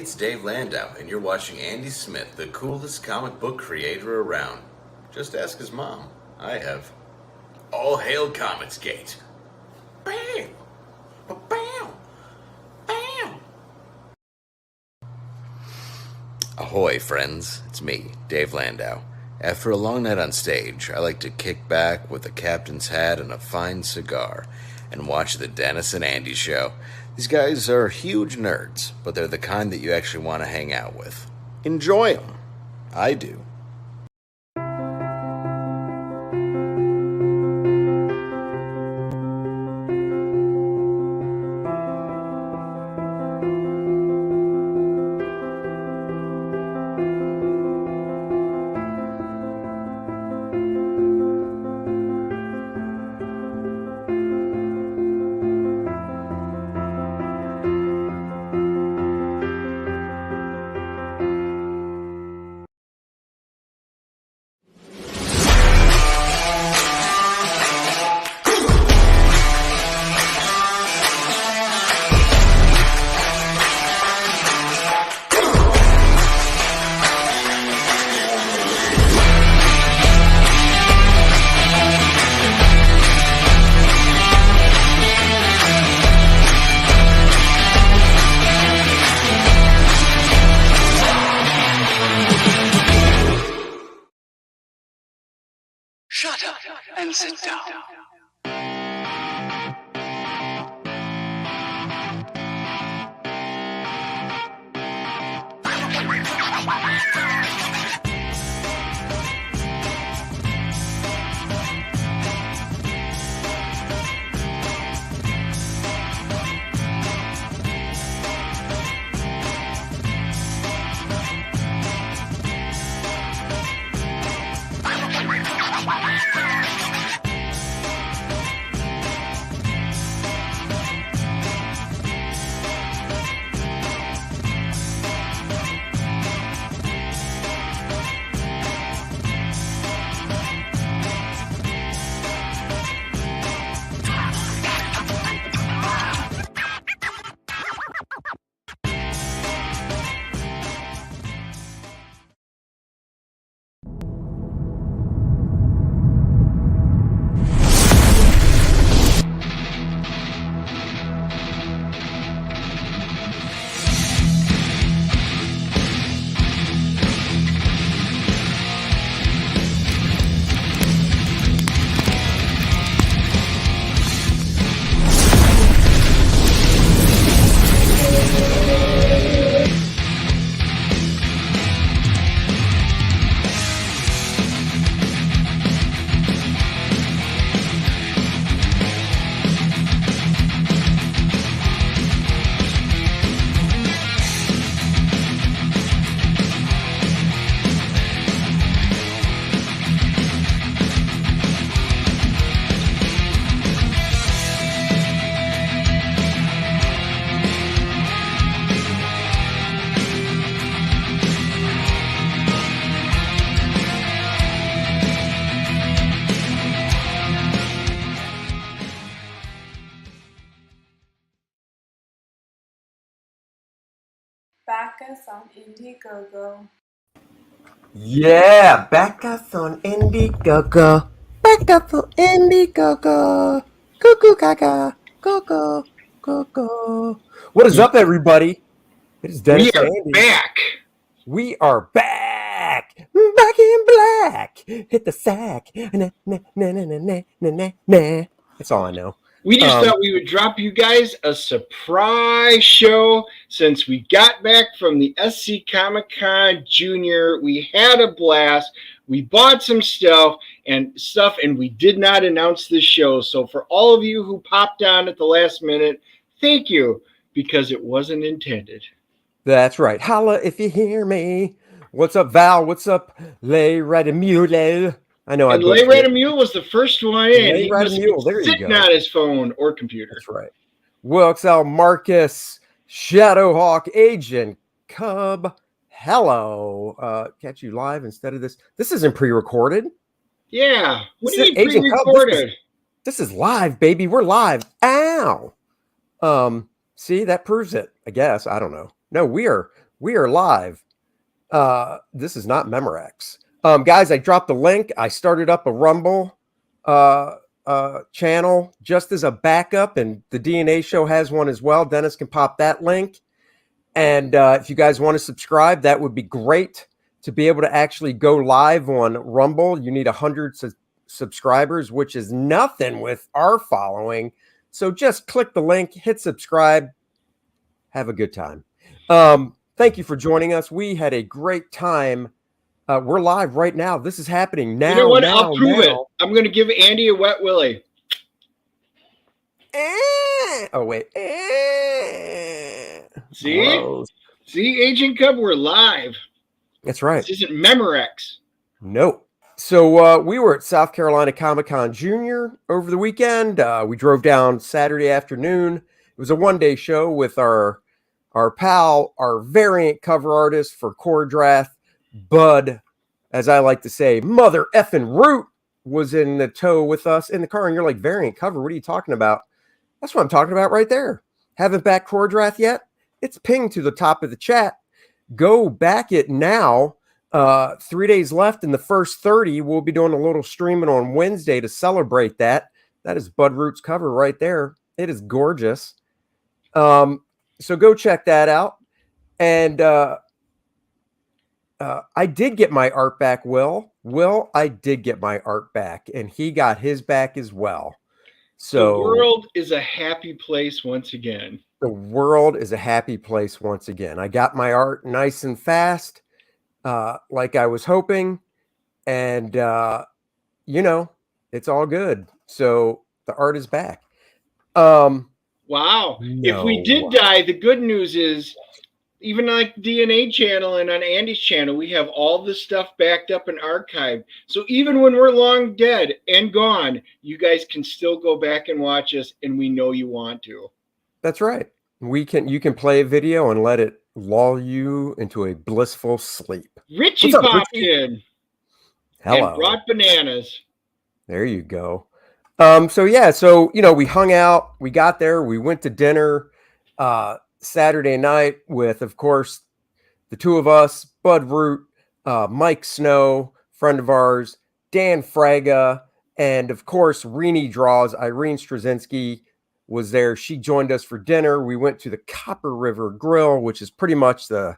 it's Dave Landau, and you're watching Andy Smith, the coolest comic book creator around. Just ask his mom. I have. All hail Comicsgate. Bam! Bam! Bam! Ahoy, friends. It's me, Dave Landau. After a long night on stage, I like to kick back with a captain's hat and a fine cigar and watch the Dennis and Andy show. These guys are huge nerds, but they're the kind that you actually want to hang out with. Enjoy them. I do. Shut up and sit down. Back us on Indiegogo. Yeah, back us on Indiegogo. Back us on Indiegogo. Cuckoo gaga. Go, go. What is up, everybody? It is Dennis We are and Andy. back. We are back. Back in black. Hit the sack. Nah, nah, nah, nah, nah, nah, nah, nah. That's all I know. We just thought we would drop you guys a surprise show since we got back from the SC Comic-Con Junior. We had a blast. We bought some stuff, and we did not announce the show. So for all of you who popped on at the last minute, thank you, because it wasn't intended. That's right. Holla if you hear me. What's up, Val? What's up, Lay Radamule? I know. And Lay Radamule was the first one in. Lay He was Radamule, there you sitting go. on his phone or computer. That's right. Wilkes L. Marcus, Shadowhawk, Agent Cub. Hello. Catch you live instead of this. This isn't pre-recorded. Yeah. What do you mean Agent Cub, pre-recorded? This is live, baby. We're live. Ow. See, that proves it, I guess. I don't know. No, we are We are live. This is not Memorex. Guys, I dropped the link. I started up a Rumble channel just as a backup, and the DNA show has one as well. Dennis can pop that link. And if you guys want to subscribe, that would be great. To be able to actually go live on Rumble, you need 100 subscribers, which is nothing with our following. So just click the link, hit subscribe, have a good time. Thank you for joining us. We had a great time. We're live right now. This is happening now. You know what? I'll prove it. I'm going to give Andy a wet willy. Oh, wait. See? Gross. See, Agent Cub, we're live. That's right. This isn't Memorex. No. So we were at South Carolina COMICON JR over the weekend. We drove down Saturday afternoon. It was a one-day show with our pal, our variant cover artist for Kor-Drath, Bud, as I like to say, mother effing Root was in the tow with us in the car. And you're like, variant cover? What are you talking about? That's what I'm talking about right there. Haven't backed Kor-Drath yet? It's pinged to the top of the chat. Go back it now. 3 days left in the first 30. We'll be doing a little streaming on Wednesday to celebrate that. That is Bud Root's cover right there. It is gorgeous. So go check that out. And I did get my art back, Will. I did get my art back, and he got his back as well. So the world is a happy place once again. The world is a happy place once again. I got my art nice and fast, like I was hoping, and you know, it's all good. So the art is back. Wow. No. If we did die, the good news is, even like DNA channel and on Andy's channel, we have all this stuff backed up and archived. So even when we're long dead and gone, you guys can still go back and watch us, and we know you want to. That's right. You can play a video and let it lull you into a blissful sleep. Richie What's up, popped Richie? in. Hello. And brought bananas. There you go. So yeah, so you know, we hung out, we got there, we went to dinner Saturday night with, of course, the two of us, Bud Root, Mike Snow, friend of ours, Dan Fraga, and of course, Renee Draws, Irene Straczynski was there. She joined us for dinner. We went to the Copper River Grill, which is pretty much the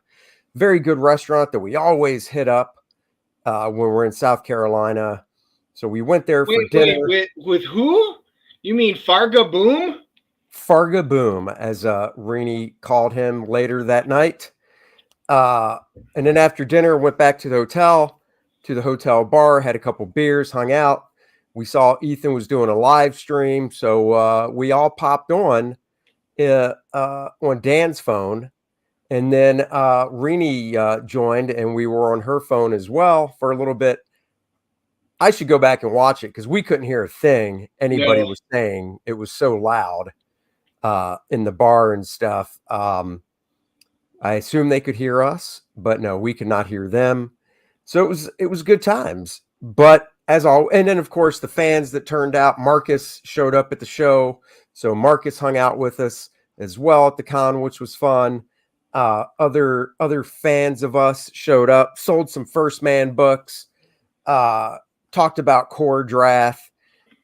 very good restaurant that we always hit up when we're in South Carolina. So we went there for dinner. With who? You mean Farga Boom? Farga Boom, as Renee called him later that night. And then after dinner, went back to the hotel bar, had a couple beers, hung out. We saw Ethan was doing a live stream, so we all popped on Dan's phone. And then Renee joined, and we were on her phone as well for a little bit. I should go back and watch it because we couldn't hear a thing anybody was saying. It was so loud in the bar and stuff. I assume they could hear us, but no, we could not hear them. So it was good times. But as all, and then of course the fans that turned out, Marcus showed up at the show. So Marcus hung out with us as well at the con, which was fun. Other fans of us showed up, sold some First Man books, talked about Kor-Drath,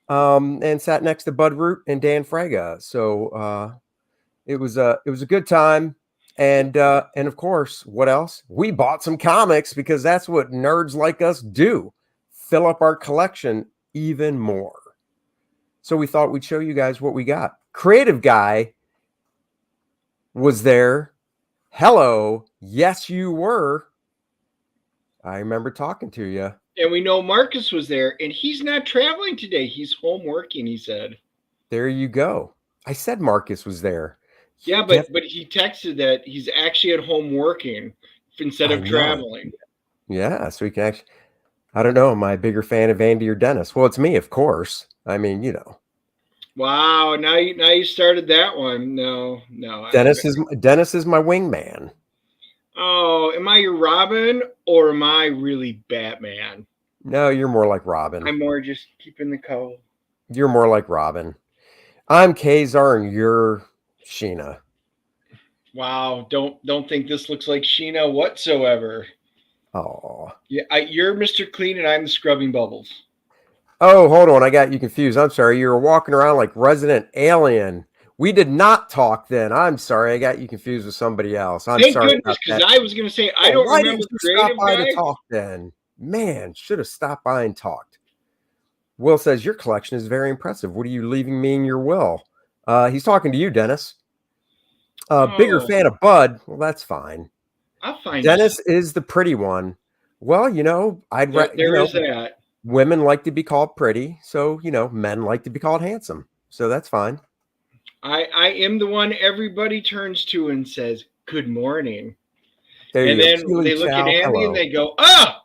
and sat next to Bud Root and Dan Fraga. So it was a good time. And of course, what else? We bought some comics because that's what nerds like us do. Fill up our collection even more. So we thought we'd show you guys what we got. Creative Guy was there. Hello. Yes, you were. I remember talking to you. And we know Marcus was there, and he's not traveling today. He's home working, he said. There you go. I said Marcus was there. Yeah, but he texted that he's actually at home working instead of traveling. Yeah, so we can actually, I don't know, am I a bigger fan of Andy or Dennis? Well, it's me, of course. I mean, you know. Wow, now you started that one. No. Dennis is my wingman. Oh, am I your Robin or am I really Batman? No, you're more like Robin. I'm more just keeping the cold. You're more like Robin. I'm Kazar and you're Sheena. Wow, don't think this looks like Sheena whatsoever. Oh. Yeah, you're Mr. Clean and I'm the scrubbing bubbles. Oh, hold on. I got you confused. I'm sorry. You were walking around like Resident Alien. We did not talk then. I'm sorry. I got you confused with somebody else. I'm Thank sorry goodness, about because that. I was going to say, I Oh, don't why remember didn't you stop Creative by to Guy. talk then? Man, should have stopped by and talked. Will says, your collection is very impressive. What are you leaving me in your will? He's talking to you, Dennis. Bigger Oh, fan of Bud. Well, that's fine. I'll find Dennis is the pretty one. Well, There is that. women like to be called pretty, so men like to be called handsome, so that's fine. I am the one everybody turns to and says, good morning. There And you then go. they look at Andy Hello. and they go, ah!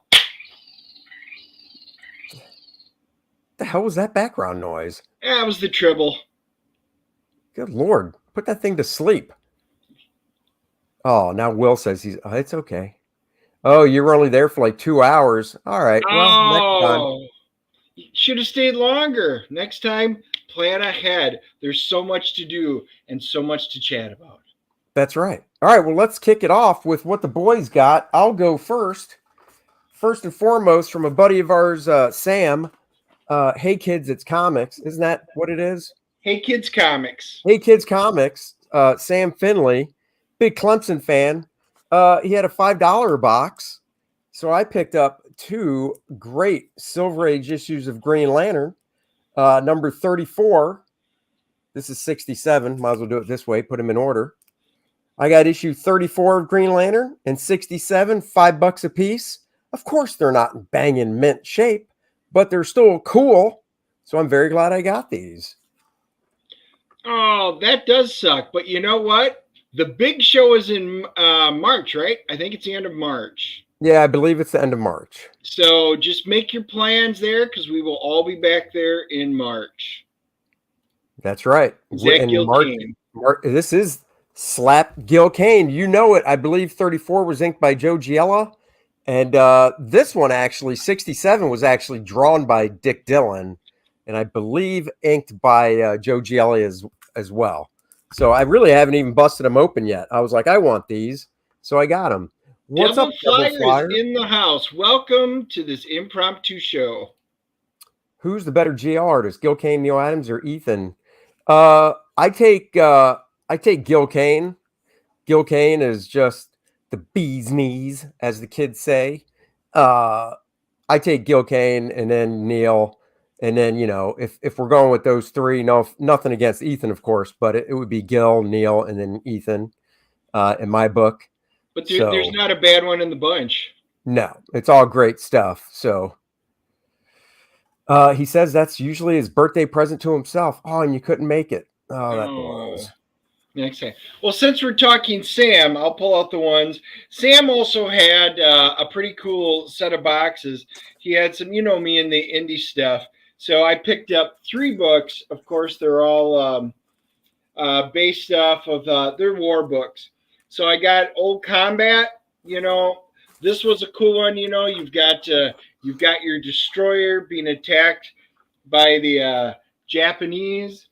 The hell was that background noise? That was the Tribble. Good Lord, put that thing to sleep. Oh, now Will says it's okay. Oh, you were only there for like 2 hours. All right, well, next time. You should have stayed longer. Next time, plan ahead. There's so much to do and so much to chat about. That's right. All right, well, let's kick it off with what the boys got. I'll go first. First and foremost, from a buddy of ours, Sam. Hey, kids, it's comics. Isn't that what it is? Hey, Kids Comics. Hey, kids, comics. Sam Finley, big Clemson fan. He had a $5 box. So I picked up 2 great Silver Age issues of Green Lantern. Number 34. This is 67. Might as well do it this way. Put them in order. I got issue 34 of Green Lantern and 67, $5 a piece. Of course, they're not in banging mint shape, but they're still cool. So I'm very glad I got these. Oh, that does suck. But you know what? The big show is in March, right? I think it's the end of March. Yeah, I believe it's the end of March. So just make your plans there because we will all be back there in March. That's right. Zach Gilkane. This is Slap Gilkane. You know it. I believe 34 was inked by Joe Giella. And this one, actually, 67 was actually drawn by Dick Dillon. And I believe inked by Joe Giella as well. So I really haven't even busted them open yet. I was like, I want these. So I got them. What's Devil up, Devil Flyer? in the house. Welcome to this impromptu show. Who's the better GL artist, Gilkane, Neil Adams, or Ethan? I take Gilkane. Gilkane is just the bee's knees, as the kids say. I take Gilkane and then Neil. And then, if we're going with those 3, nothing against Ethan, of course, but it would be Gil, Neil, and then Ethan in my book. But there's not a bad one in the bunch. No, it's all great stuff. So he says that's usually his birthday present to himself. Oh, and you couldn't make it. Oh, that blows. Next time. Well, since we're talking Sam, I'll pull out the ones. Sam also had a pretty cool set of boxes. He had some, me in the indie stuff. So I picked up 3 books. Of course, they're all based off of their war books. So I got Old Combat. This was a cool one. You've got your destroyer being attacked by the Japanese.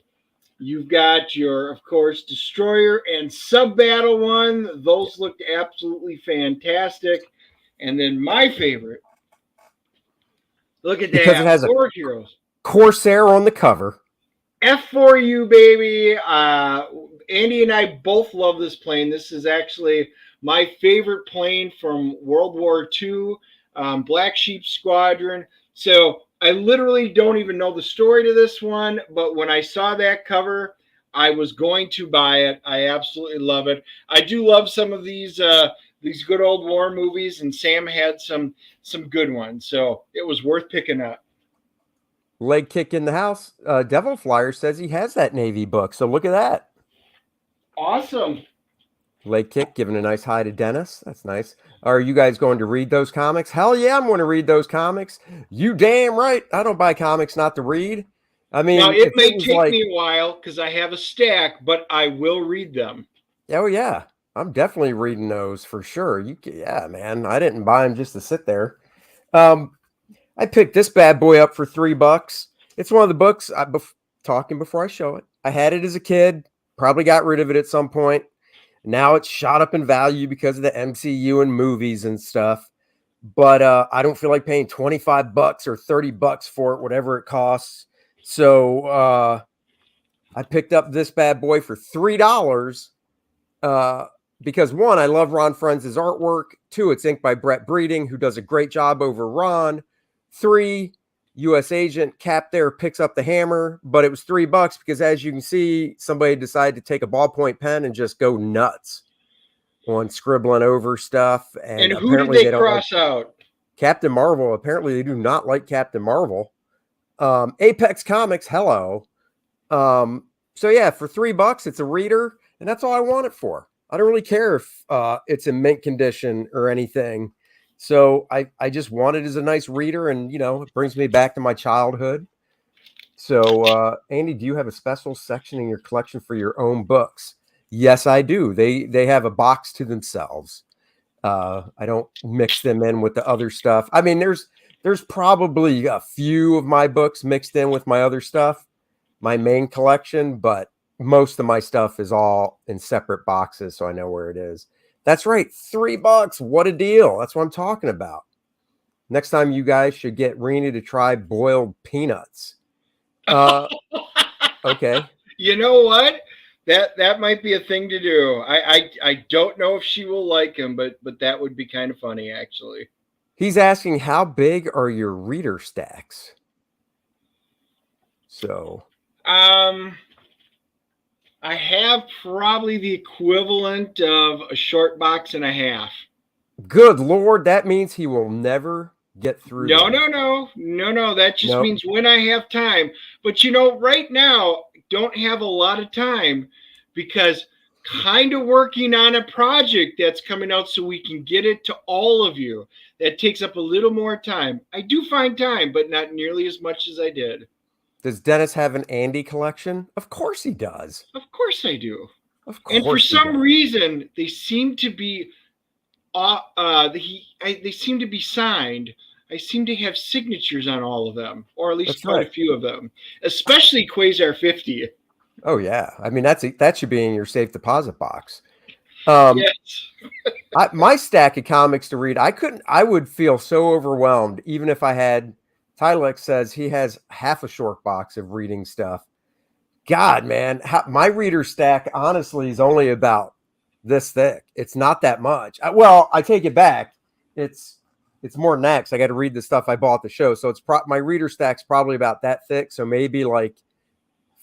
You've got your, of course, destroyer and sub-battle one. Those looked absolutely fantastic. And then my favorite. Look at that. Because it has War Heroes. Corsair on the cover. F4U, baby. Andy and I both love this plane. This is actually my favorite plane from World War II, Black Sheep Squadron. So I literally don't even know the story to this one, but when I saw that cover, I was going to buy it. I absolutely love it. I do love some of these good old war movies, and Sam had some good ones, so it was worth picking up. Leg kick in the house. Devil Flyer says he has that Navy book, so look at that. Awesome. Leg kick, giving a nice hi to Dennis. That's nice. Are you guys going to read those comics? Hell yeah, I'm going to read those comics. You damn right. I don't buy comics not to read. I mean, now it may take me a while because I have a stack, but I will read them. Oh yeah, I'm definitely reading those for sure. Yeah, man. I didn't buy them just to sit there. I picked this bad boy up for $3. It's one of the books talking before I show it. I had it as a kid. Probably got rid of it at some point. Now it's shot up in value because of the MCU and movies and stuff. But I don't feel like paying $25 or $30 for it, whatever it costs. So I picked up this bad boy for $3 because one, I love Ron Friends' artwork. Two, it's inked by Brett Breeding, who does a great job over Ron. Three, U.S. agent Cap there picks up the hammer, but it was $3 because, as you can see, somebody decided to take a ballpoint pen and just go nuts on scribbling over stuff. And who did apparently they cross out? Captain Marvel. Apparently they do not like Captain Marvel. Apex Comics, hello. So yeah, for $3, it's a reader, and that's all I want it for. I don't really care if it's in mint condition or anything. So I just want it as a nice reader, and it brings me back to my childhood. So Andy, do you have a special section in your collection for your own books? Yes, I do. They have a box to themselves. I don't mix them in with the other stuff. I mean, there's probably a few of my books mixed in with my other stuff, my main collection, but most of my stuff is all in separate boxes, so I know where it is. That's right, $3. What a deal. That's what I'm talking about. Next time you guys should get Rena to try boiled peanuts. Okay. You know what? That might be a thing to do. I don't know if she will like him, but that would be kind of funny, actually. He's asking, how big are your reader stacks? So, I have probably the equivalent of a short box and a half. Good Lord, that means he will never get through. No. That just means when I have time. But right now, don't have a lot of time because kind of working on a project that's coming out so we can get it to all of you. That takes up a little more time. I do find time, but not nearly as much as I did. Does Dennis have an Andy collection? Of course he does. Of course I do. Of course. And for some reason, they seem to be they seem to be signed. I seem to have signatures on all of them, or at least quite a few of them, especially Quasar 50. Oh yeah, I mean that should be in your safe deposit box. Yes. My stack of comics to read, I would feel so overwhelmed even if I had. Tylex says he has half a short box of reading stuff. God, man, my reader stack honestly is only about this thick. It's not that much. I take it back. It's more than that. I got to read the stuff I bought at the show. So my reader stack's probably about that thick. So maybe like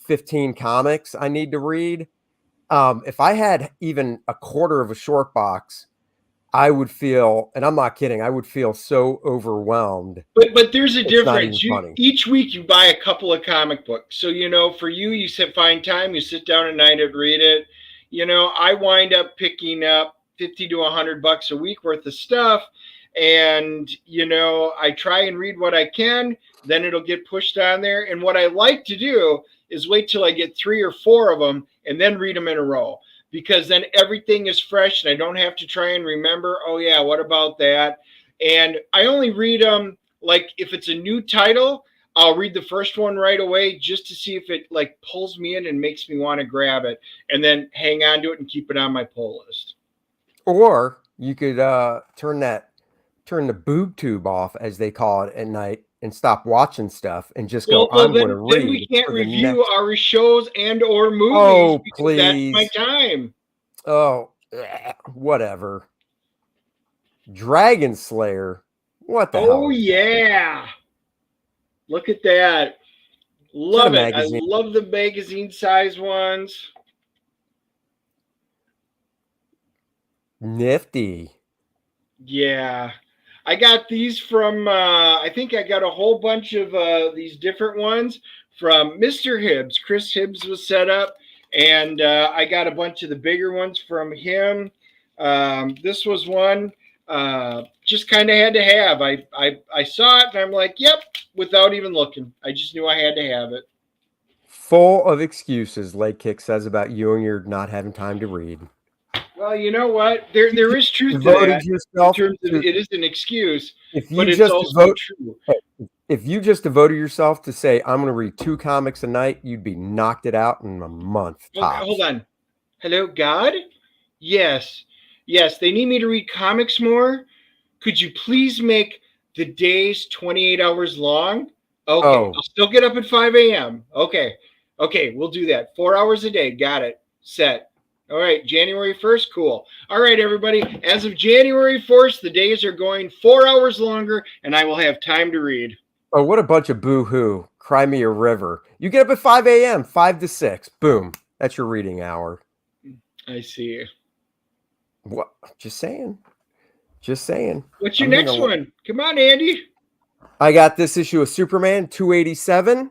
15 comics I need to read. If I had even a quarter of a short box, I would feel, and I'm not kidding, I would feel so overwhelmed. But there's a difference. Each week you buy a couple of comic books. So, for you find time, you sit down at night and read it. I wind up picking up $50 to $100 a week worth of stuff. And, I try and read what I can, then it'll get pushed on there. And what I like to do is wait till I get 3 or 4 of them and then read them in a row. Because then everything is fresh and I don't have to try and remember, oh yeah, what about that? And I only read them, like if it's a new title, I'll read the first one right away just to see if it like pulls me in and makes me want to grab it and then hang on to it and keep it on my pull list. Or you could turn the boob tube off, as they call it, at night and stop watching stuff and just go, I'm going to read. Then we can't review our shows and or movies. Oh, please. That's my time. Oh, whatever. Dragon Slayer. What the hell? Oh, yeah. Look at that. Love it. I love the magazine size ones. Nifty. Yeah. I got these from, I think I got a whole bunch of these different ones from Mr. Hibbs. Chris Hibbs was set up, and I got a bunch of the bigger ones from him. This was one just kind of had to have. I saw it, and I'm like, yep, without even looking. I just knew I had to have it. Full of excuses, Leg Kick says about you and your not having time to read. Well, you know what? There is truth to that. In terms of it is an excuse, but it's also true. If you just devoted yourself to say, I'm going to read 2 comics a night, you'd be knocked it out in a month. Okay, hold on. Hello, God? Yes. Yes. They need me to read comics more. Could you please make the days 28 hours long? Okay. Oh, I'll still get up at 5 a.m. Okay. Okay. We'll do that. 4 hours a day. Got it. Set. All right. January 1st. Cool. All right, everybody. As of January 1st, the days are going 4 hours longer, and I will have time to read. oh, what a bunch of boo-hoo. Cry me a river. You get up at 5 a.m., 5 to 6. Boom. That's your reading hour. I see. What? Just saying. Just saying. What's your next one? Come on, Andy. I got this issue of Superman 287.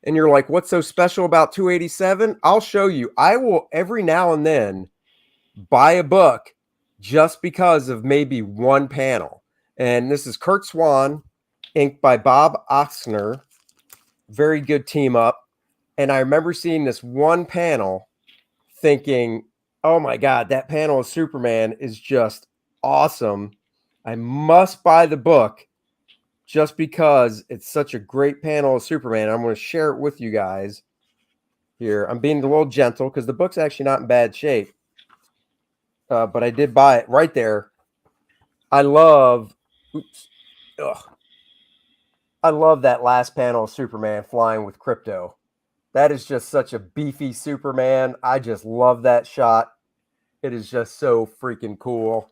And you're like, what's so special about 287? I'll show you. I will every now and then buy a book just because of maybe one panel. And this is Kurt Swan, inked by Bob Oxner. Very good team up. And I remember seeing this one panel thinking, oh my God, that panel of Superman is just awesome. I must buy the book just because it's such a great panel of Superman. I'm going to share it with you guys here. I'm being a little gentle because the book's actually not in bad shape. But I did buy it right there. I love that last panel of Superman flying with Krypto. That is just such a beefy Superman. I just love that shot. It is just so freaking cool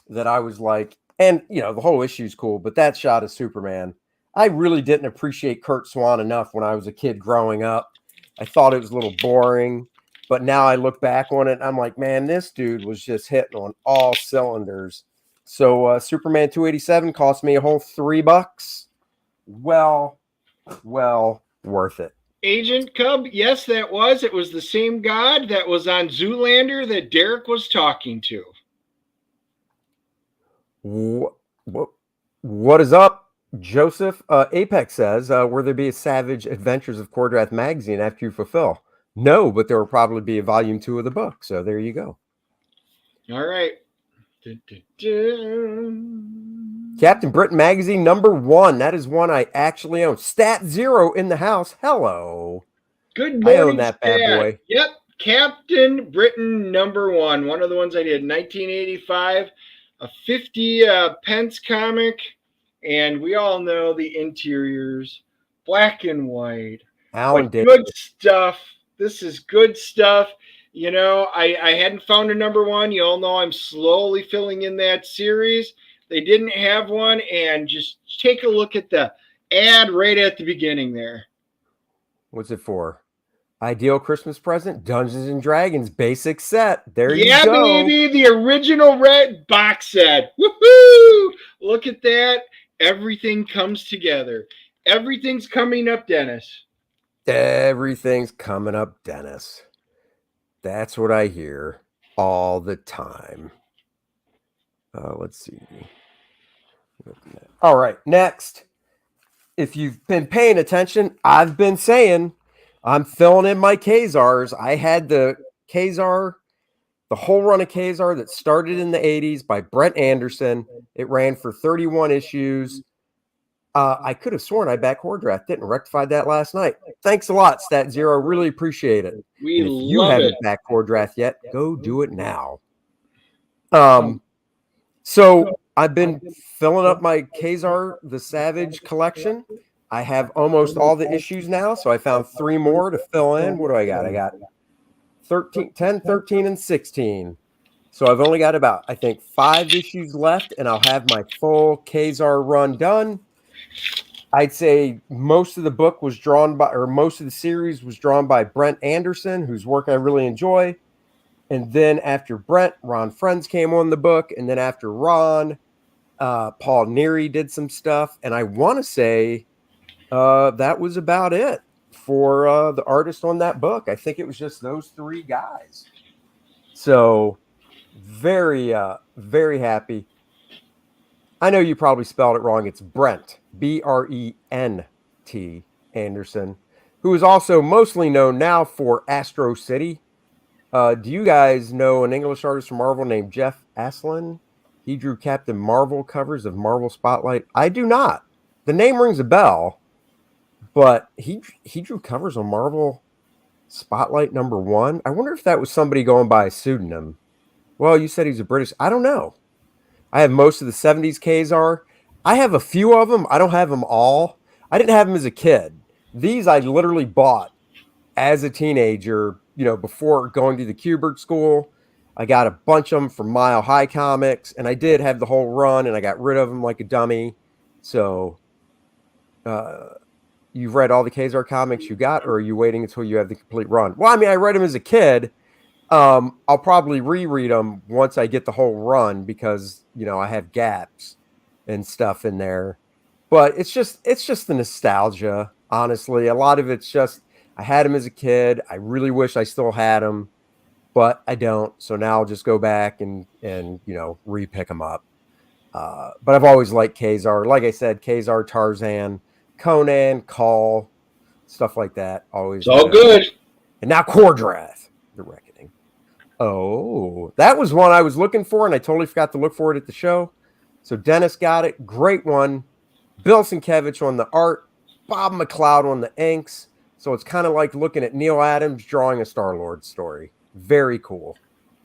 that I was like, and you know, the whole issue is cool, but that shot of Superman, I really didn't appreciate Kurt Swan enough when I was a kid growing up. I thought it was a little boring, but now I look back on it and I'm like, man, this dude was just hitting on all cylinders. So Superman 287 cost me a whole $3. Well worth it. Agent Cub, yes, that was. It was the same god that was on Zoolander that Derek was talking to. What is up, Joseph? Apex says, will there be a Savage Adventures of Kor-Drath magazine after you fulfill? No, but there will probably be a volume 2 of the book. So there you go. All right. Captain Britain magazine #1. That is one I actually own. Stat Zero in the house. Hello. Good morning. I own that bad boy. Yep. Captain Britain #1. One of the ones I did in 1985. A 50 pence comic. And we all know the interiors. Black and white. Alan did. Good stuff. This is good stuff. You know, I hadn't found a #1. You all know I'm slowly filling in that series. They didn't have one, and just take a look at the ad right at the beginning there. What's it for? Ideal Christmas present, Dungeons and Dragons basic set. There you go. Yeah, baby, the original red box set. Woohoo! Look at that. Everything comes together. Everything's coming up, Dennis. Everything's coming up, Dennis. That's what I hear all the time. Let's see. All right, next. If you've been paying attention, I've been saying I'm filling in my Khazars. I had the Khazar, the whole run of Khazar that started in the 80s by Brent Anderson. It ran for 31 issues. I could have sworn I backed Kor-Drath. Didn't rectify that last night. Thanks a lot, Stat Zero. Really appreciate it. We and if you love haven't it. backed Kor-Drath yet, go do it now. So I've been filling up my Khazar the Savage collection. I have almost all the issues now, so I found 3 more to fill in. What do I got? I got 10, 13, and 16. So I've only got about, I think, 5 issues left, and I'll have my full Khazar run done. I'd say most of the book was drawn by, or most of the series was drawn by Brent Anderson, whose work I really enjoy. And then after Brent, Ron Friends came on the book. And then after Ron, Paul Neary did some stuff. And I want to say that was about it for the artist on that book. I think it was just those 3 guys. So very, very happy. I know you probably spelled it wrong. It's Brent, Brent Anderson, who is also mostly known now for Astro City. Do you guys know an English artist from Marvel named Jeff Aslan? He drew Captain Marvel covers of Marvel Spotlight. I do not. The name rings a bell, but he drew covers on Marvel Spotlight #1. I wonder if that was somebody going by a pseudonym. Well, you said he's a British. I don't know. I have most of the 70s Kazar. I have a few of them. I don't have them all. I didn't have them as a kid. These I literally bought as a teenager, before going to the Kubert school. I got a bunch of them from Mile High Comics, and I did have the whole run, and I got rid of them like a dummy. So, you've read all the Kazar comics you got, or are you waiting until you have the complete run? Well, I mean, I read them as a kid. I'll probably reread them once I get the whole run because I have gaps and stuff in there. But it's just the nostalgia. Honestly, a lot of it's just I had them as a kid. I really wish I still had them, but I don't. So now I'll just go back and re-pick them up. But I've always liked Kazar. Like I said, Kazar, Tarzan, Conan, Karl, stuff like that. Always. It's all good. And now Kor-Drath, The Reckoning. Oh, that was one I was looking for, and I totally forgot to look for it at the show. So Dennis got it. Great one. Bill Sienkiewicz on the art. Bob McLeod on the inks. So it's kind of like looking at Neil Adams drawing a Star-Lord story. Very cool.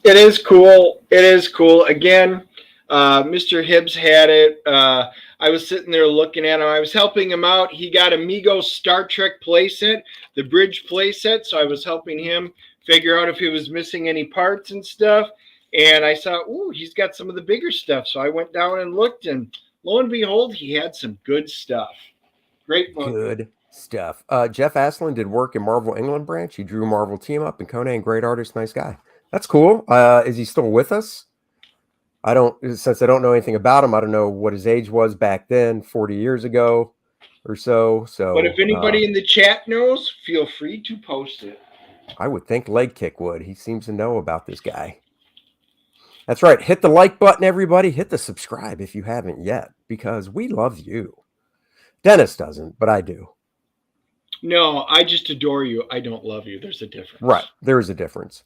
It is cool. It is cool. Again, Mr. Hibbs had it. I was sitting there looking at him. I was helping him out. He got Amigo Star Trek playset, the bridge playset. So I was helping him figure out if he was missing any parts and stuff. And I saw, he's got some of the bigger stuff. So I went down and looked, and lo and behold, he had some good stuff. Great fun. Good stuff. Jeff Aslan did work in Marvel England branch. He drew Marvel Team Up and Conan. Great artist, nice guy. That's cool. Is he still with us? Since I don't know anything about him, I don't know what his age was back then, 40 years ago or so. But if anybody in the chat knows, feel free to post it. I would think Leg Kick would. He seems to know about this guy. That's right. Hit the like button, everybody. Hit the subscribe if you haven't yet, because we love you. Dennis doesn't, but I do. No, I just adore you. I don't love you. There's a difference. Right. There is a difference.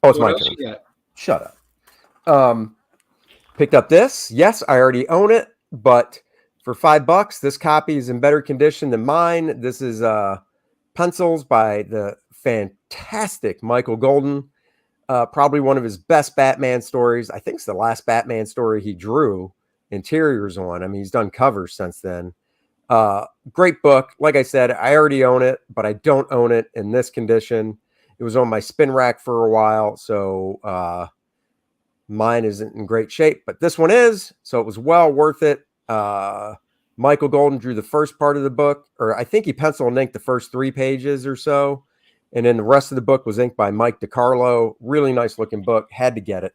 Oh, it's what my else turn. You got? Shut up. Picked up this. Yes, I already own it, but for $5, this copy is in better condition than mine. This is pencils by the fantastic Michael Golden. Probably one of his best Batman stories. I think it's the last Batman story he drew interiors on. I mean, he's done covers since then. Great book. Like I said, I already own it, but I don't own it in this condition. It was on my spin rack for a while, so mine isn't in great shape, but this one is, so it was well worth it. Michael Golden drew the first part of the book, or I think he pencil and inked the first 3 pages or so, and then the rest of the book was inked by Mike DiCarlo. Really nice looking book. Had to get it.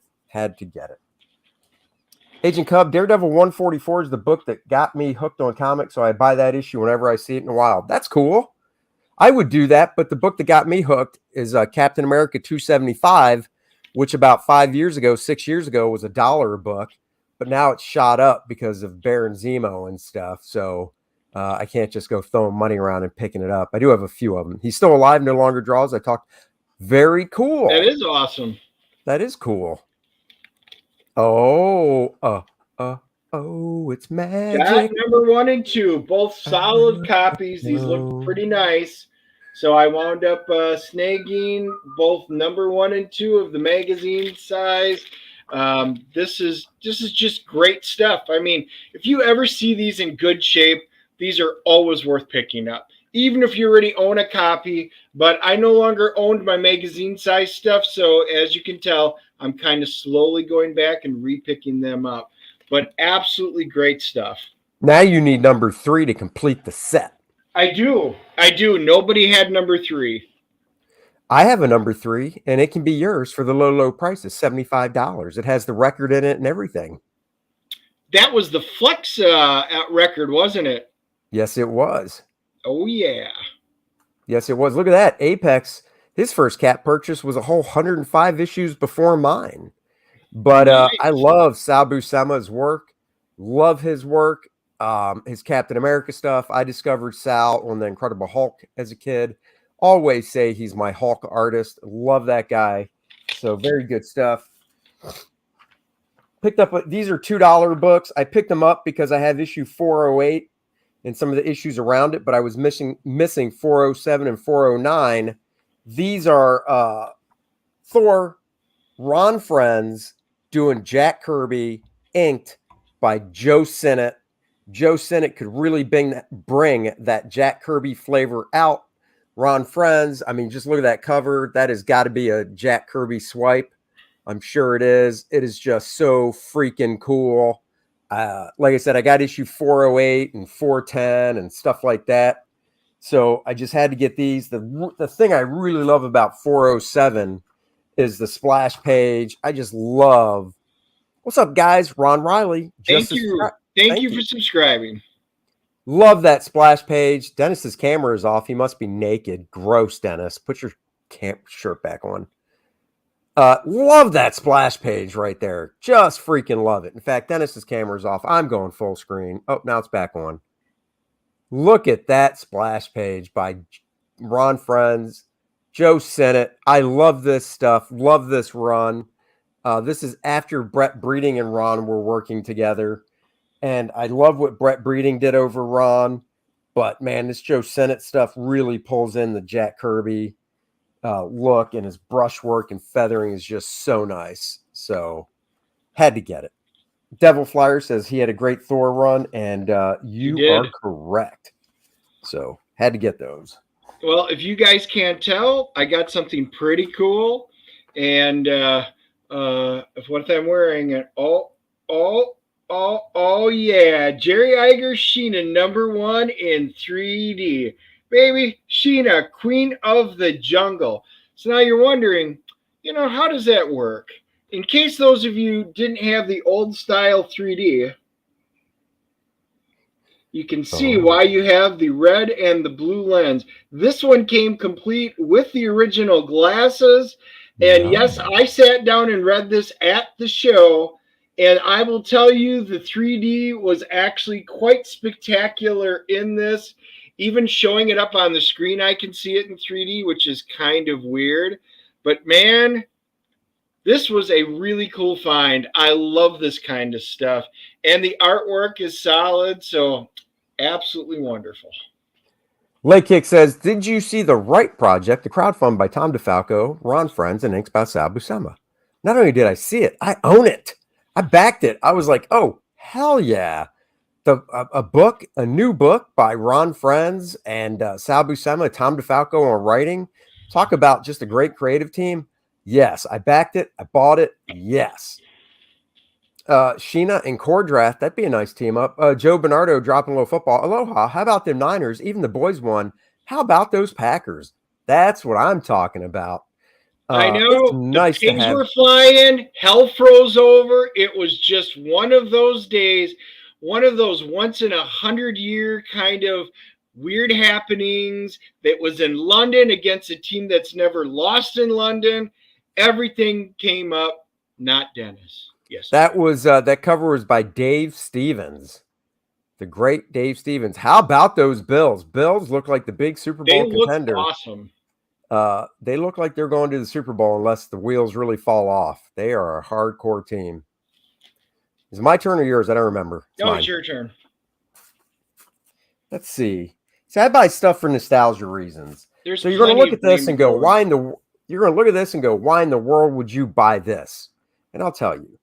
Agent Cub, Daredevil 144 is the book that got me hooked on comics, so I buy that issue whenever I see it in a while. That's cool. I would do that, but the book that got me hooked is Captain America 275, which about 6 years ago was $1 a book, but now it's shot up because of Baron Zemo and stuff. So I can't just go throwing money around and picking it up. I do have a few of them. He's still alive, no longer draws. I talked. Very cool. That is awesome. That is cool. Oh, it's magic. Got number 1 and 2, both solid copies. These look pretty nice. So I wound up snagging both number 1 and 2 of the magazine size. This is just great stuff. I mean, if you ever see these in good shape, these are always worth picking up. Even if you already own a copy, but I no longer owned my magazine size stuff. So as you can tell, I'm kind of slowly going back and repicking them up. But absolutely great stuff. Now you need number 3 to complete the set. I do. Nobody had number 3. I have a number 3, and it can be yours for the low price of $75. It has the record in it and everything. That was the Flex record, wasn't it? Yes, it was. Oh, yeah. Yes, it was. Look at that. Apex, his first cat purchase was a whole 105 issues before mine. But Nice. I love Sal Buscema's work. Love his work. His Captain America stuff. I discovered Sal on the Incredible Hulk as a kid. Always say he's my Hulk artist. Love that guy. So very good stuff. Picked up, these are $2 books. I picked them up because I have issue 408 and some of the issues around it, but I was missing 407 and 409. These are Thor Ron Friends doing Jack Kirby, inked by Joe Sinnott. Joe Sinnott could really bring that Jack Kirby flavor out. Ron Friends, I mean, just look at that cover. That has got to be a Jack Kirby swipe. I'm sure it is. It is just so freaking cool. Like I said, I got issue 408 and 410 and stuff like that. So I just had to get these. The thing I really love about 407 is the splash page. I just love. What's up, guys? Ron Riley. Thank you. Thank you for subscribing. Love that splash page. Dennis's camera is off. He must be naked. Gross, Dennis. Put your shirt back on. Love that splash page right there. Just freaking love it. In fact, Dennis's camera is off. I'm going full screen. Oh, now it's back on. Look at that splash page by Ron Friends, Joe Sinnott. I love this stuff. Love this run. This is after Brett Breeding and Ron were working together. And I love what Brett Breeding did over Ron. But, man, this Joe Sinnott stuff really pulls in the Jack Kirby look, and his brushwork and feathering is just so nice. So, had to get it. Devil Flyer says he had a great Thor run, and you are correct. So, had to get those. Well, if you guys can't tell, I got something pretty cool. And what I'm wearing, and oh yeah, Jerry Iger Sheena #1 in 3D. Baby, Sheena, Queen of the Jungle. So now you're wondering, how does that work? In case those of you didn't have the old style 3D, you can see why you have the red and the blue lens. This one came complete with the original glasses. And yes, I sat down and read this at the show. And I will tell you, the 3D was actually quite spectacular in this. Even showing it up on the screen, I can see it in 3D, which is kind of weird. But man, this was a really cool find. I love this kind of stuff. And the artwork is solid, so absolutely wonderful. Leg Kick says, did you see the Right Project, the crowdfund by Tom DeFalco, Ron Friends, and inks by Sal Buscema? Not only did I see it, I own it. I backed it. I was like, oh, hell yeah. A new book by Ron Friends and Sal Buscema, Tom DeFalco on writing. Talk about just a great creative team. Yes, I backed it. I bought it. Yes. Sheena and Kor-Drath, that'd be a nice team up. Joe Bernardo dropping a little football. Aloha. How about them Niners? Even the boys won. How about those Packers? That's what I'm talking about. I know. Nice the pigs were flying. Hell froze over. It was just one of those days, one of those once in 100-year kind of weird happenings that was in London against a team that's never lost in London. Everything came up. Not Dennis. Yes. That was that cover was by Dave Stevens, the great Dave Stevens. How about those Bills? Bills look like the big Super Bowl contender. Awesome. They look like they're going to the Super Bowl unless the wheels really fall off. They are a hardcore team. Is it my turn or yours? I don't remember. It's your turn. Let's see. So I buy stuff for nostalgia reasons. So you're going to look at this and go, why in the world would you buy this? And I'll tell you.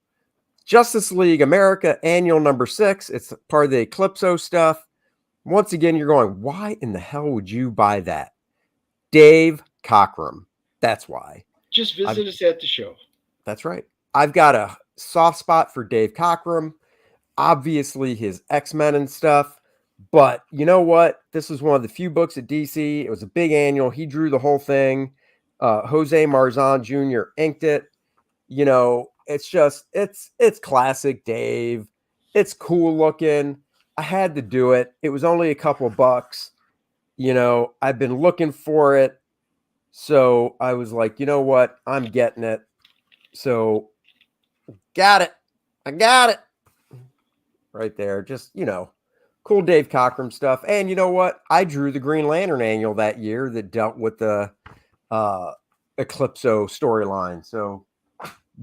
Justice League America Annual #6. It's part of the Eclipso stuff. Once again, you're going, why in the hell would you buy that? Dave Cockrum. That's why. Just visit us at the show. That's right. I've got a soft spot for Dave Cockrum. Obviously, his X-Men and stuff. But you know what? This was one of the few books at DC. It was a big annual. He drew the whole thing. Jose Marzan Jr. inked it. It's just, it's classic Dave. It's cool looking. I had to do it. It was only a couple bucks. I've been looking for it. So I was like, you know what? I'm getting it. So got it. I got it. Right there. Just, cool Dave Cockrum stuff. And you know what? I drew the Green Lantern annual that year that dealt with the Eclipso storyline. So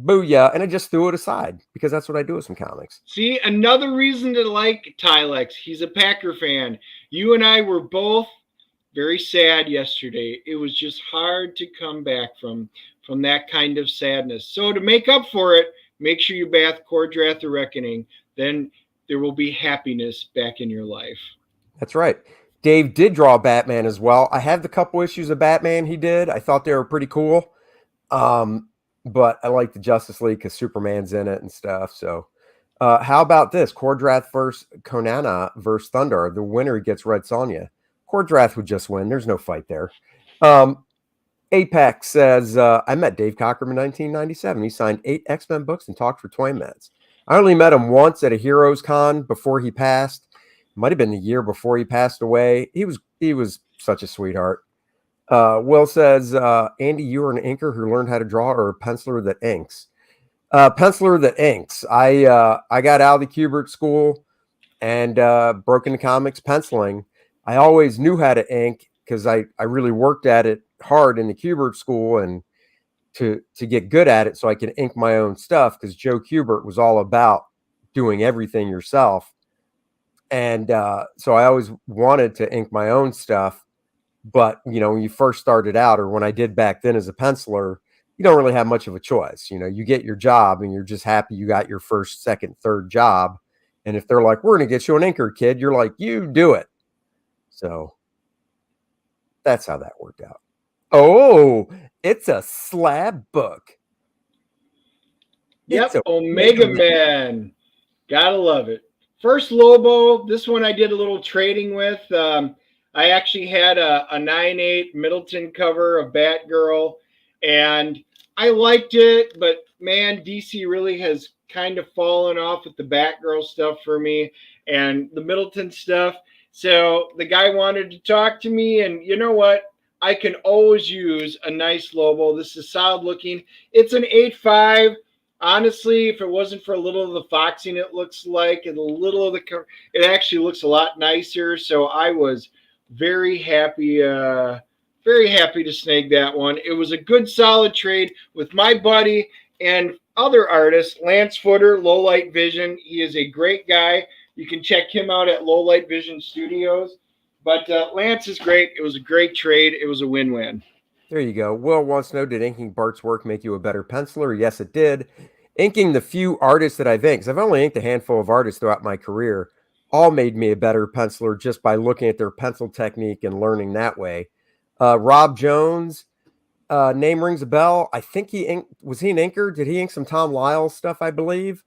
booyah. And I just threw it aside because that's what I do with some comics. See, another reason to like Tylex. He's a Packer fan. You and I were both very sad yesterday. It was just hard to come back from from that kind of sadness. So to make up for it, make sure you bath Kor-Drath the Reckoning. Then there will be happiness back in your life. That's right. Dave did draw Batman as well. I have the couple issues of Batman he did. I thought they were pretty cool. But I like the Justice League because Superman's in it and stuff. So how about this? Kor-Drath versus Konana versus Thunder. The winner gets Red Sonja. Kor-Drath would just win. There's no fight there. Apex says, I met Dave Cockrum in 1997. He signed 8 X-Men books and talked for 20 minutes. I only met him once at a Heroes Con before he passed. Might have been the year before he passed away. He was such a sweetheart. Will says, Andy, you are an inker who learned how to draw or a penciler that inks? Penciler that inks. I got out of the Kubert school and broke into comics penciling. I always knew how to ink because I really worked at it hard in the Kubert school and to get good at it so I can ink my own stuff, because Joe Kubert was all about doing everything yourself. And so I always wanted to ink my own stuff. But, you know, when you first started out, or when I did back then as a penciler, you don't really have much of a choice. You know, you get your job and you're just happy you got your first, second, third job. And if they're like, we're going to get you an inker, kid, you're like, you do it. So that's how that worked out. Oh, it's a slab book. Yep, Omega Man. Gotta love it. First Lobo. This one I did a little trading with. I actually had a 9/8 Middleton cover of Batgirl, and I liked it, but man, DC really has kind of fallen off with the Batgirl stuff for me and the Middleton stuff. So the guy wanted to talk to me, and you know what? I can always use a nice Lobo. This is solid looking. It's an 8.5. Honestly, if it wasn't for a little of the foxing it looks like, and a little of the, it actually looks a lot nicer. So I was very happy to snag that one. It was a good solid trade with my buddy and other artist, Lance Footer, Low Light Vision. He is a great guy. You can check him out at Low Light Vision Studios. But Lance is great. It was a great trade. It was a win-win. There you go. Will wants to know, did inking Bart's work make you a better penciler? Yes, it did. Inking the few artists that I've inked, 'cause I've only inked a handful of artists throughout my career, all made me a better penciler just by looking at their pencil technique and learning that way. Rob Jones, name rings a bell. I think was he an inker? Did he ink some Tom Lyle stuff, I believe?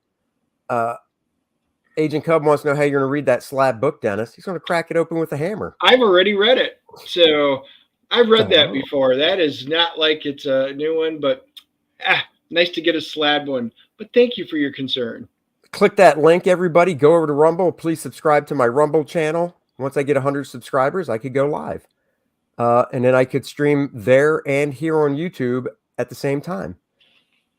Agent Cub wants to know how you're going to read that slab book, Dennis. He's going to crack it open with a hammer. I've already read it. So I've read that before. That is not like it's a new one, but nice to get a slab one. But thank you for your concern. Click that link, everybody. Go over to Rumble. Please subscribe to my Rumble channel. Once I get 100 subscribers, I could go live. And then I could stream there and here on YouTube at the same time.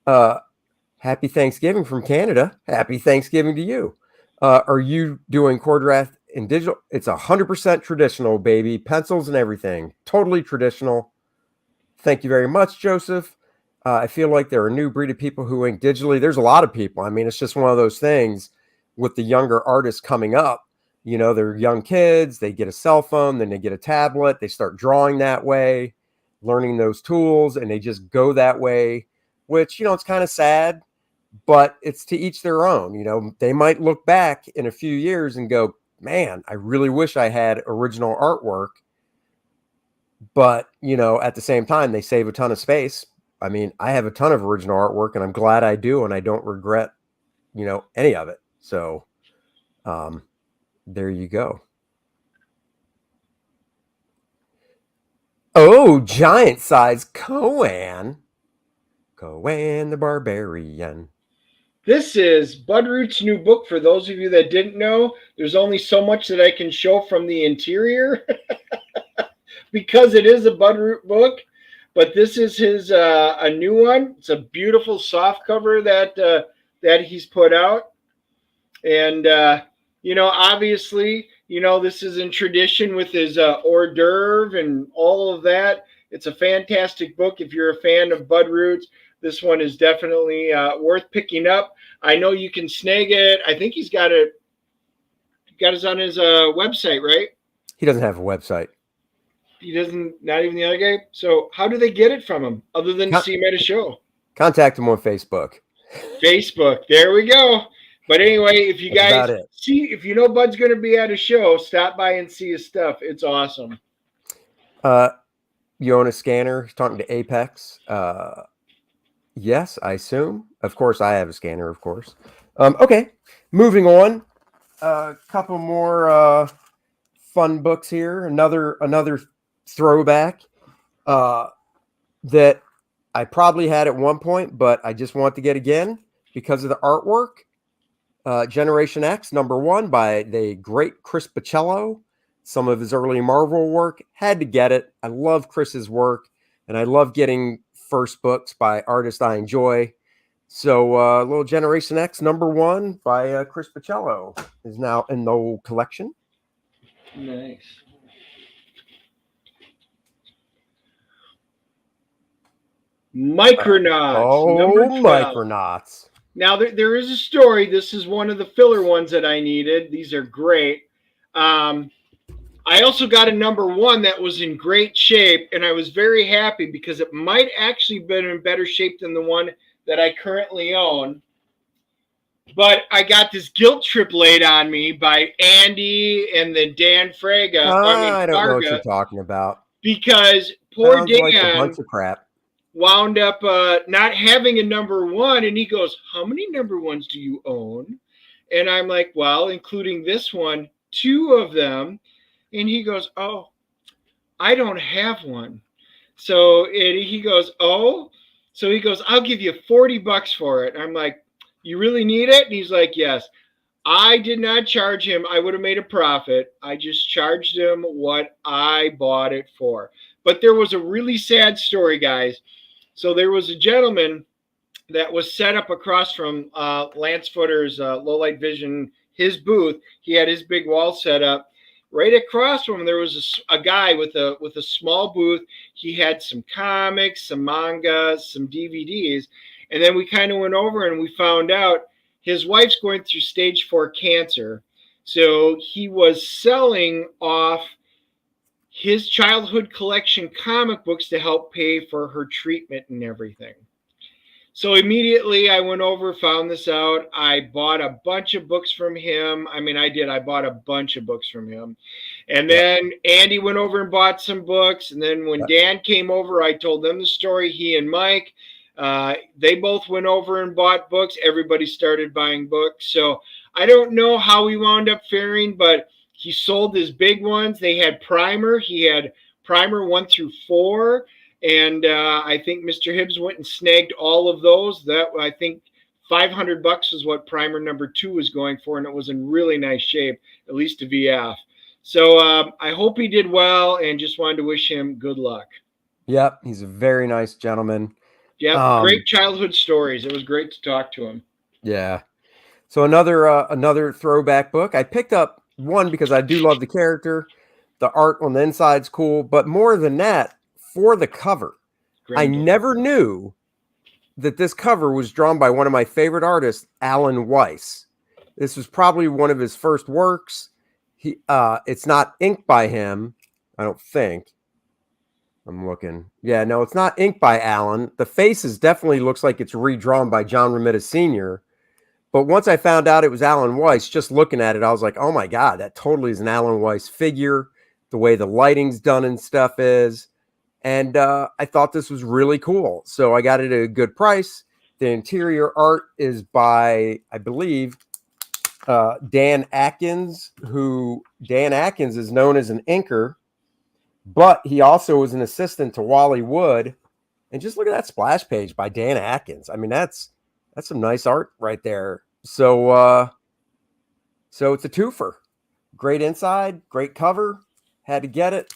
Happy Thanksgiving from Canada. Happy Thanksgiving to you. Are you doing Kor-Drath in digital? It's 100% traditional, baby. Pencils and everything. Totally traditional. Thank you very much, Joseph. I feel like there are a new breed of people who ink digitally. There's a lot of people. I mean, it's just one of those things with the younger artists coming up. You know, they're young kids. They get a cell phone, then they get a tablet. They start drawing that way, learning those tools, and they just go that way, which, you know, it's kind of sad. But it's to each their own. You know, they might look back in a few years and go, man, I really wish I had original artwork. But, you know, at the same time, they save a ton of space. I mean, I have a ton of original artwork, and I'm glad I do, and I don't regret, you know, any of it. So there you go. Oh, giant size Coan. Coan the Barbarian. This is Budroot's new book. For those of you that didn't know, there's only so much that I can show from the interior because it is a Budroot book. But this is his a new one. It's a beautiful soft cover that he's put out, and you know, obviously, you know, this is in tradition with his hors d'oeuvre and all of that. It's a fantastic book. If you're a fan of Budroot, this one is definitely worth picking up. I know you can snag it. I think he's got it on his website, right? He doesn't have a website. He doesn't. Not even the other guy. So how do they get it from him other than to see him at a show? Contact him on Facebook. Facebook. There we go. But anyway, if you That's guys about it. see, if you know Bud's going to be at a show, stop by and see his stuff. It's awesome. You own a scanner? He's talking to Apex. Yes, I assume. Of course, I have a scanner, of course. Okay, moving on. A couple more fun books here. Another throwback that I probably had at one point, but I just want to get again because of the artwork. Generation X, #1 by the great Chris Bachalo. Some of his early Marvel work. Had to get it. I love Chris's work, and I love getting first books by artists I enjoy. So little Generation X #1 by Chris Bachalo is now in the old collection. Nice. Micronauts. Micronauts. Now, there is a story. This is one of the filler ones that I needed. These are great. I also got a #1 that was in great shape, and I was very happy because it might actually been in better shape than the one that I currently own. But I got this guilt trip laid on me by Andy and then Dan Fraga. I don't know what you're talking about. Because poor Sounds Dan like a bunch of crap. wound up not having a #1, and he goes, "How many #1s do you own?" And I'm like, "Well, including this one, 2 of them." And he goes, "Oh, I don't have one." So he goes, "Oh," so he goes, "I'll give you $40 for it." I'm like, "You really need it?" And he's like, "Yes." I did not charge him. I would have made a profit. I just charged him what I bought it for. But there was a really sad story, guys. So there was a gentleman that was set up across from Lance Footer's Low Light Vision, his booth. He had his big wall set up. Right across from him, there was a guy with a small booth. He had some comics, some manga, some DVDs. And then we kind of went over and we found out his wife's going through stage 4 cancer. So he was selling off his childhood collection comic books to help pay for her treatment and everything. So immediately I went over, found this out. I bought a bunch of books from him. I bought a bunch of books from him. And then Andy went over and bought some books. And then when Dan came over, I told them the story, he and Mike. They both went over and bought books. Everybody started buying books. So I don't know how he wound up faring, but he sold his big ones. They had Primer. He had Primer 1 through 4. And I think Mr. Hibbs went and snagged all of those. That I think $500 is what Primer #2 was going for, and it was in really nice shape, at least to VF. So I hope he did well, and just wanted to wish him good luck. Yep, he's a very nice gentleman. Yeah, great childhood stories. It was great to talk to him. Yeah. So another throwback book. I picked up one because I do love the character. The art on the inside's cool, but more than that, for the cover. I never knew that this cover was drawn by one of my favorite artists, Alan Weiss. This was probably one of his first works. It's not inked by him, I don't think. I'm looking. Yeah, no, it's not inked by Alan. The faces definitely looks like it's redrawn by John Romita Sr. But once I found out it was Alan Weiss, just looking at it, I was like, oh my God, that totally is an Alan Weiss figure. The way the lighting's done and stuff is. And I thought this was really cool. So I got it at a good price. The interior art is by, I believe, Dan Atkins, Dan Atkins is known as an inker, but he also was an assistant to Wally Wood. And just look at that splash page by Dan Atkins. I mean, that's some nice art right there. So it's a twofer. Great inside, great cover. Had to get it.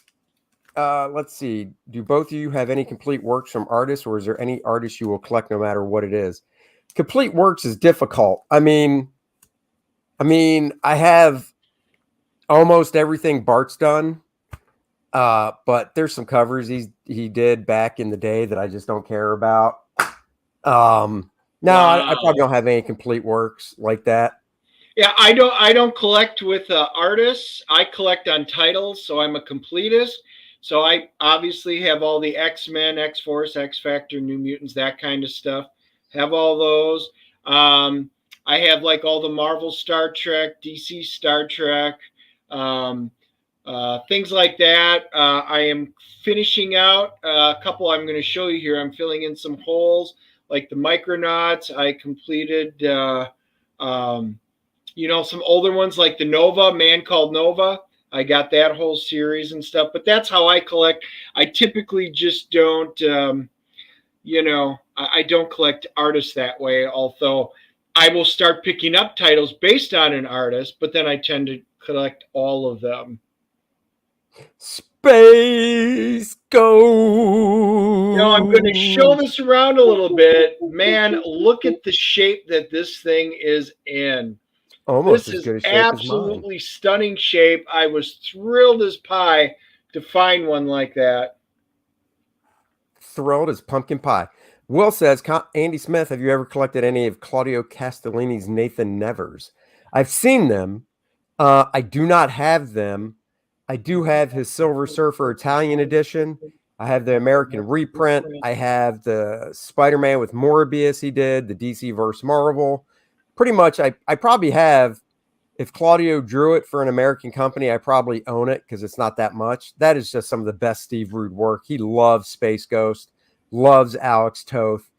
Let's see. Do both of you have any complete works from artists, or is there any artist you will collect no matter what it is? Complete works is difficult. I mean, I have almost everything Bart's done, but there's some covers he did back in the day that I just don't care about. No, I probably don't have any complete works like that. Yeah, I don't collect with artists. I collect on titles, so I'm a completist. So I obviously have all the X-Men, X-Force, X-Factor, New Mutants, that kind of stuff. Have all those. I have like all the Marvel Star Trek, DC Star Trek, things like that. I am finishing out a couple I'm going to show you here. I'm filling in some holes like the Micronauts. I completed, some older ones like the Nova, Man Called Nova. I got that whole series and stuff, but that's how I collect. I typically just don't, I don't collect artists that way, although I will start picking up titles based on an artist, but then I tend to collect all of them. Space Ghost. I'm going to show this around a little bit. Man, look at the shape that this thing is in. Almost this as good a is shape absolutely stunning shape. I was thrilled as pie to find one like that. Thrilled as pumpkin pie. Will says, Andy Smith, have you ever collected any of Claudio Castellini's Nathan Nevers? I've seen them. I do not have them. I do have his Silver Surfer Italian edition. I have the American reprint. I have the Spider-Man with Morbius he did, the DC vs. Marvel. Pretty much, I probably have, if Claudio drew it for an American company, I probably own it because it's not that much. That is just some of the best Steve Rude work. He loves Space Ghost, loves Alex Toth.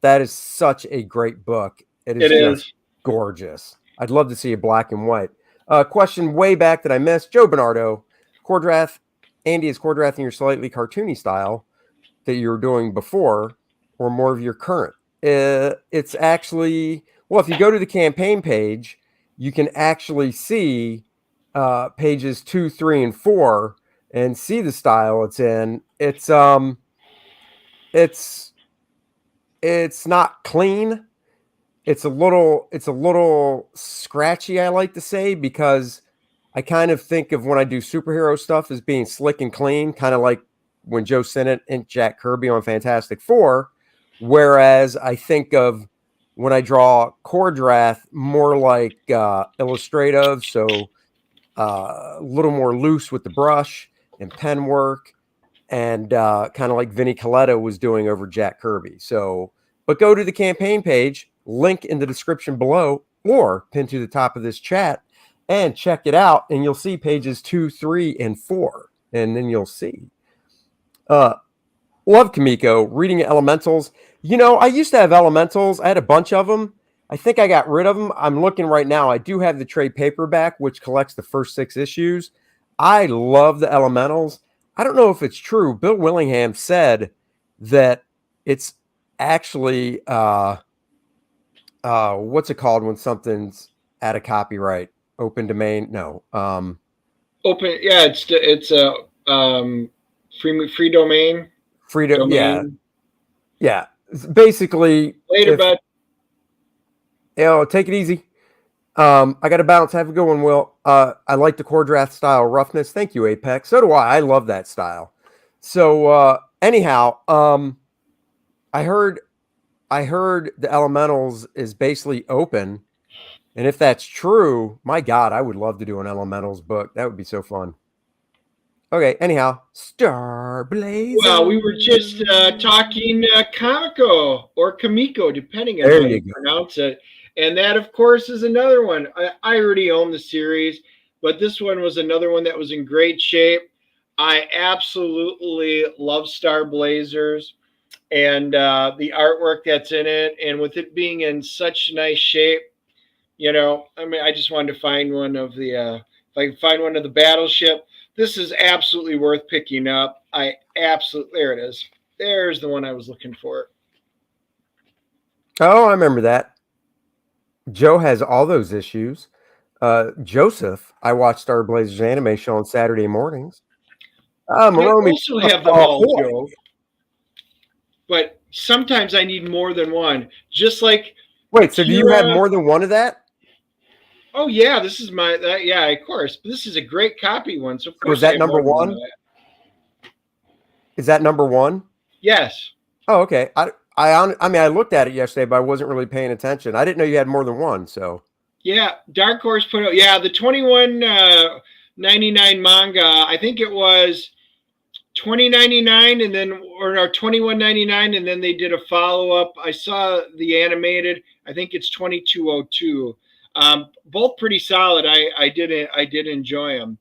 That is such a great book. It is gorgeous. I'd love to see it black and white. Question way back that I missed. Joe Bernardo, Kor-Drath. Andy, is Kor-Drath in your slightly cartoony style that you were doing before or more of your current? It's actually, well, if you go to the campaign page, you can actually see pages 2, 3, and 4 and see the style it's in. It's not clean. It's a little scratchy, I like to say, because I kind of think of when I do superhero stuff as being slick and clean, kind of like when Joe Sinnott and Jack Kirby on Fantastic Four. Whereas I think of when I draw Kor-Drath more like illustrative, so a little more loose with the brush and pen work, and kind of like Vinnie Coletta was doing over Jack Kirby. So, but go to the campaign page, link in the description below, or pin to the top of this chat, and check it out, and you'll see pages 2, 3, and 4, and then you'll see. Love Comico, reading Elementals. I used to have Elementals. I had a bunch of them. I think I got rid of them. I'm looking right now. I do have the trade paperback, which collects the first 6 issues. I love the Elementals. I don't know if it's true. Bill Willingham said that it's actually, what's it called when something's out of copyright? Open domain? No. Open, yeah, it's a free domain. Domain. Yeah. Basically, later, bud. Take it easy. I got to bounce. Have a good one, Will. I like the Kor-Drath style roughness. Thank you, Apex. So do I. I love that style. So anyhow, I heard the Elementals is basically open, and if that's true, my God, I would love to do an Elementals book. That would be so fun. Okay, anyhow, Star Blazer. Well, we were just talking Comico or Comico, depending on how you pronounce it. And that, of course, is another one. I already own the series, but this one was another one that was in great shape. I absolutely love Star Blazers and the artwork that's in it. And with it being in such nice shape, I just wanted to find one of the, if I can find one of the Battleship. This is absolutely worth picking up. There it is. There's the one I was looking for. Oh, I remember that. Joe has all those issues. Joseph, I watch Star Blazers anime show on Saturday mornings. I also have them all, Joe. But sometimes I need more than one. Just like... Wait, so do you have more than one of that? Oh, yeah, this is yeah, of course. But this is a great copy one. So, of course, was that number 1? Is that number 1? Yes. Oh, okay. I looked at it yesterday, but I wasn't really paying attention. I didn't know you had more than one. So. Yeah, Dark Horse put out. Yeah, the 21.99 manga. I think it was $20.99 and then, or no, $21.99, and then they did a follow-up. I saw the animated. I think it's $22.02. Both pretty solid. I did enjoy them.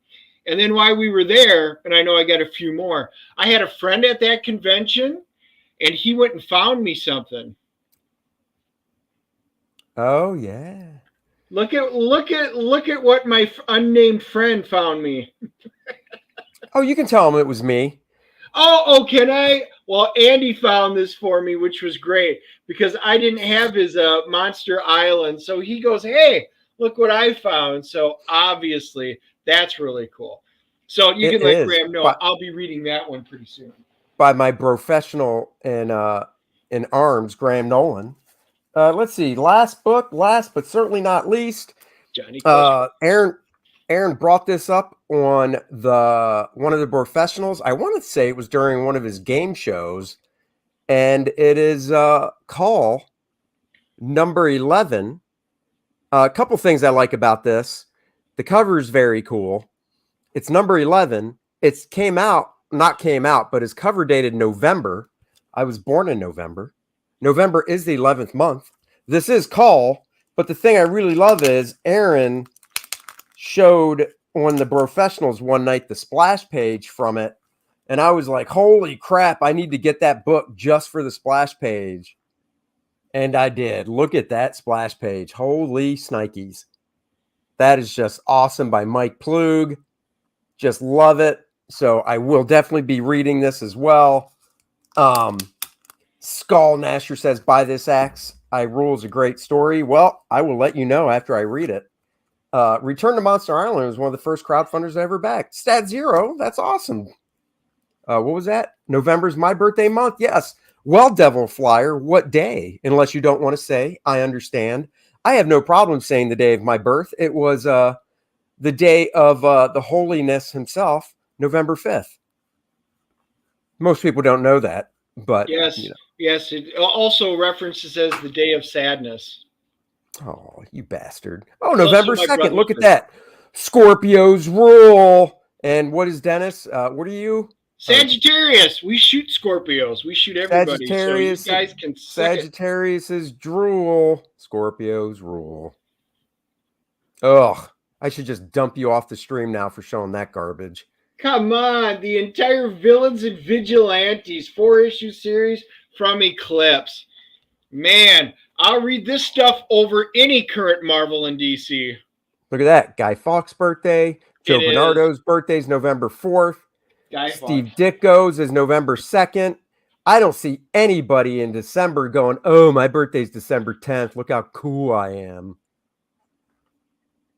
And then while we were there, and I know I got a few more, I had a friend at that convention, and he went and found me something. Oh yeah. Look at what my unnamed friend found me. Oh, you can tell him it was me. Oh, can I? Well, Andy found this for me, which was great because I didn't have his Monster Island. So he goes, "Hey, look what I found." So obviously, that's really cool. So you can let Graham know. I'll be reading that one pretty soon. By my professional in arms, Graham Nolan. Let's see. Last but certainly not least, Johnny. Aaron brought this up on one of the professionals. I want to say it was during one of his game shows, and it is Karl, number 11. A couple things I like about this. The cover is very cool. It's number 11. It's not came out, but it's cover dated November. I was born in November. November is the 11th month. This is Karl, but the thing I really love is Aaron showed on the professionals one night the splash page from it, and I was like, holy crap, I need to get that book just for the splash page. And I did. Look at that splash page. Holy snikes. That is just awesome by Mike Plug. Just love it. So I will definitely be reading this as well. Skull Nasher says, buy this axe. I Rule is a great story. Well, I will let you know after I read it. Return to Monster Island was one of the first crowdfunders I ever backed. Stat Zero, that's awesome. What was that? November's my birthday month. Yes. Well, Devil Flyer, what day? Unless you don't want to say, I understand. I have no problem saying the day of my birth. It was the day of the holiness himself, November 5th. Most people don't know that, but yes, yes. It also references as the day of sadness. Oh, you bastard. Oh, November 2nd. Look at that. Scorpios rule. And what is Dennis? What are you? Sagittarius. We shoot Scorpios. We shoot everybody. Sagittarius, so you guys can Sagittarius is drool. Scorpios rule. Ugh. I should just dump you off the stream now for showing that garbage. Come on. The entire Villains and Vigilantes 4-issue series from Eclipse. Man, I'll read this stuff over any current Marvel and DC. Look at that. Guy Fawkes' birthday. Joe Bernardo's birthday is November 4th. Steve Ditko's is November 2nd. I don't see anybody in December going, oh, my birthday's December 10th. Look how cool I am.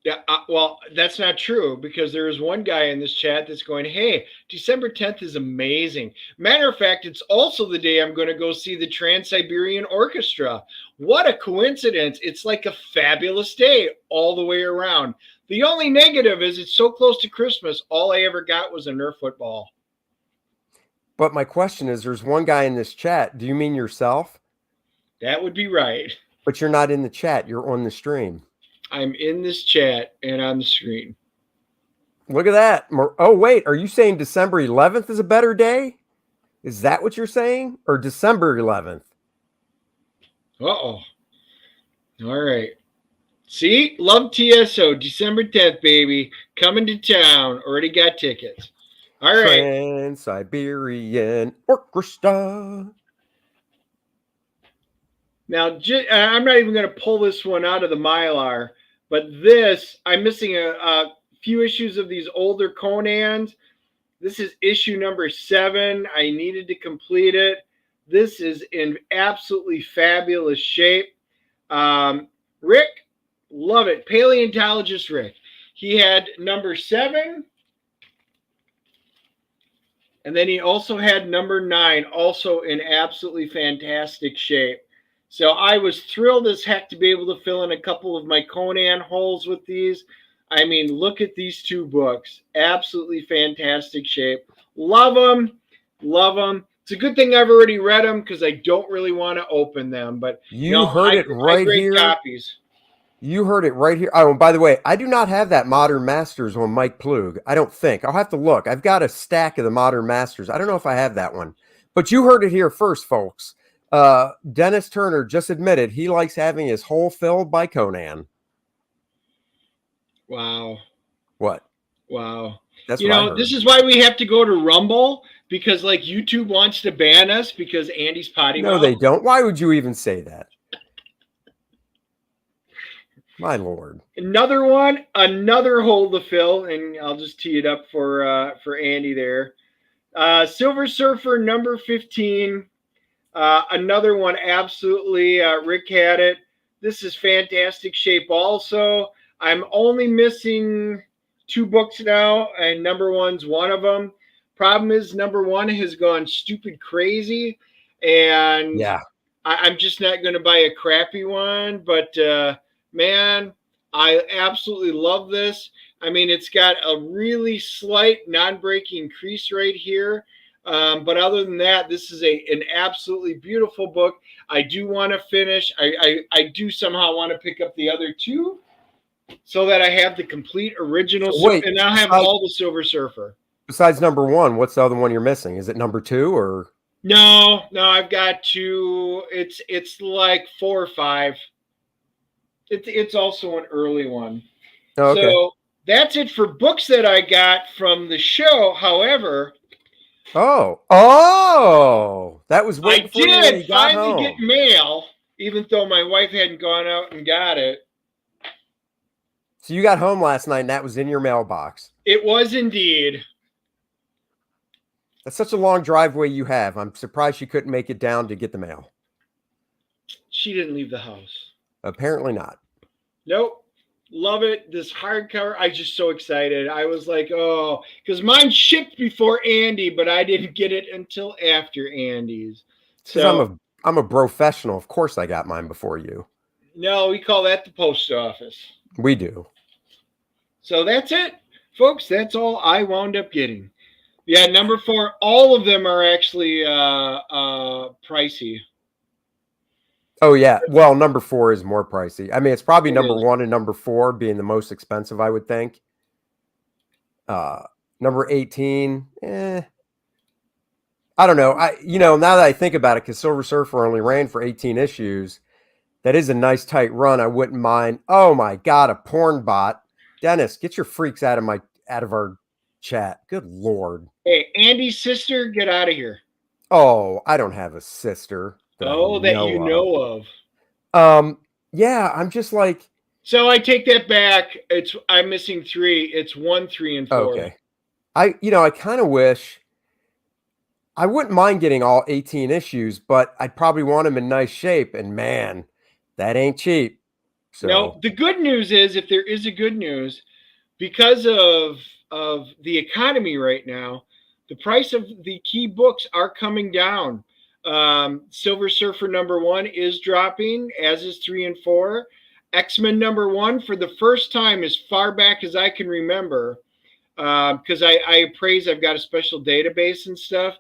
Yeah, well, that's not true because there is one guy in this chat that's going, hey, December 10th is amazing. Matter of fact, it's also the day I'm going to go see the Trans-Siberian Orchestra. What a coincidence. It's like a fabulous day all the way around. The only negative is it's so close to Christmas, all I ever got was a Nerf football. But my question is, there's one guy in this chat. Do you mean yourself? That would be right. But you're not in the chat. You're on the stream. I'm in this chat and on the screen. Look at that. Oh, wait. Are you saying December 11th is a better day? Is that what you're saying? Or December 11th? Uh-oh. All right. See? Love TSO. December 10th, baby. Coming to town. Already got tickets. All right. Trans-Siberian Orchestra. Now, I'm not even going to pull this one out of the Mylar. But this, I'm missing a few issues of these older Conans. This is issue number 7. I needed to complete it. This is in absolutely fabulous shape. Rick, love it. Paleontologist Rick. He had number 7. And then he also had number 9, also in absolutely fantastic shape. So I was thrilled as heck to be able to fill in a couple of my Conan holes with these. I mean, look at these 2 books. Absolutely fantastic shape. Love them. Love them. It's a good thing I've already read them because I don't really want to open them. But you heard it right here. Copies. You heard it right here. Oh, and by the way, I do not have that Modern Masters on Mike Plug. I don't think. I'll have to look. I've got a stack of the Modern Masters. I don't know if I have that one. But you heard it here first, folks. Dennis Turner just admitted he likes having his hole filled by Conan. Wow. What? Wow. That's You what I know, heard. this is why we have to go to Rumble, because like YouTube wants to ban us because Andy's potty No, mouth. they don't. Why would you even say that? My Lord. Another one, another hole to fill, and I'll just tee it up for Andy there. Silver Surfer number 15. Another one, absolutely. Rick had it. This is fantastic shape also. I'm only missing 2 books now, and number 1's one of them. Problem is, number 1 has gone stupid crazy, and Yeah. I'm just not going to buy a crappy one. But man, I absolutely love this. I mean, it's got a really slight non-breaking crease right here. But other than that, this is an absolutely beautiful book. I do want to finish. I do somehow want to pick up the other 2 so that I have the complete original. So wait, and I'll have all the Silver Surfer. Besides number 1, what's the other one you're missing? Is it number 2 or? No, I've got 2. It's like 4 or 5. It's also an early one. Oh, okay. So that's it for books that I got from the show. However, that was way I before did you got finally home. get mail, even though my wife hadn't gone out and got it. So you got home last night and that was in your mailbox. It was indeed. That's such a long driveway you have. I'm surprised you couldn't make it down to get the mail. She didn't leave the house. Apparently not. Nope. Love it. This hardcover. I'm just so excited. I was like, oh, because mine shipped before Andy, but I didn't get it until after Andy's. So I'm a professional. Of course I got mine before you. No, we call that the post office. We do. So that's it, folks. That's all I wound up getting. Yeah, number 4. All of them are actually pricey. Oh, yeah. Well, number 4 is more pricey. I mean, it's probably number 1 and number 4 being the most expensive, I would think. Number 18, I don't know. Now that I think about it, because Silver Surfer only ran for 18 issues, that is a nice tight run. I wouldn't mind. Oh my God, a porn bot. Dennis, get your freaks out of our chat. Good Lord. Hey, Andy's sister, get out of here. Oh, I don't have a sister. That you know of. Yeah, I'm just like. So I take that back. I'm missing 3. It's 1, 3, and 4. Okay. I kind of wish. I wouldn't mind getting all 18 issues, but I'd probably want them in nice shape. And man, that ain't cheap. So. No, the good news is, if there is a good news, because of the economy right now, the price of the key books are coming down. Silver Surfer number 1 is dropping, as is 3 and 4. X-Men number 1, for the first time as far back as I can remember, because I appraise, I've got a special database and stuff,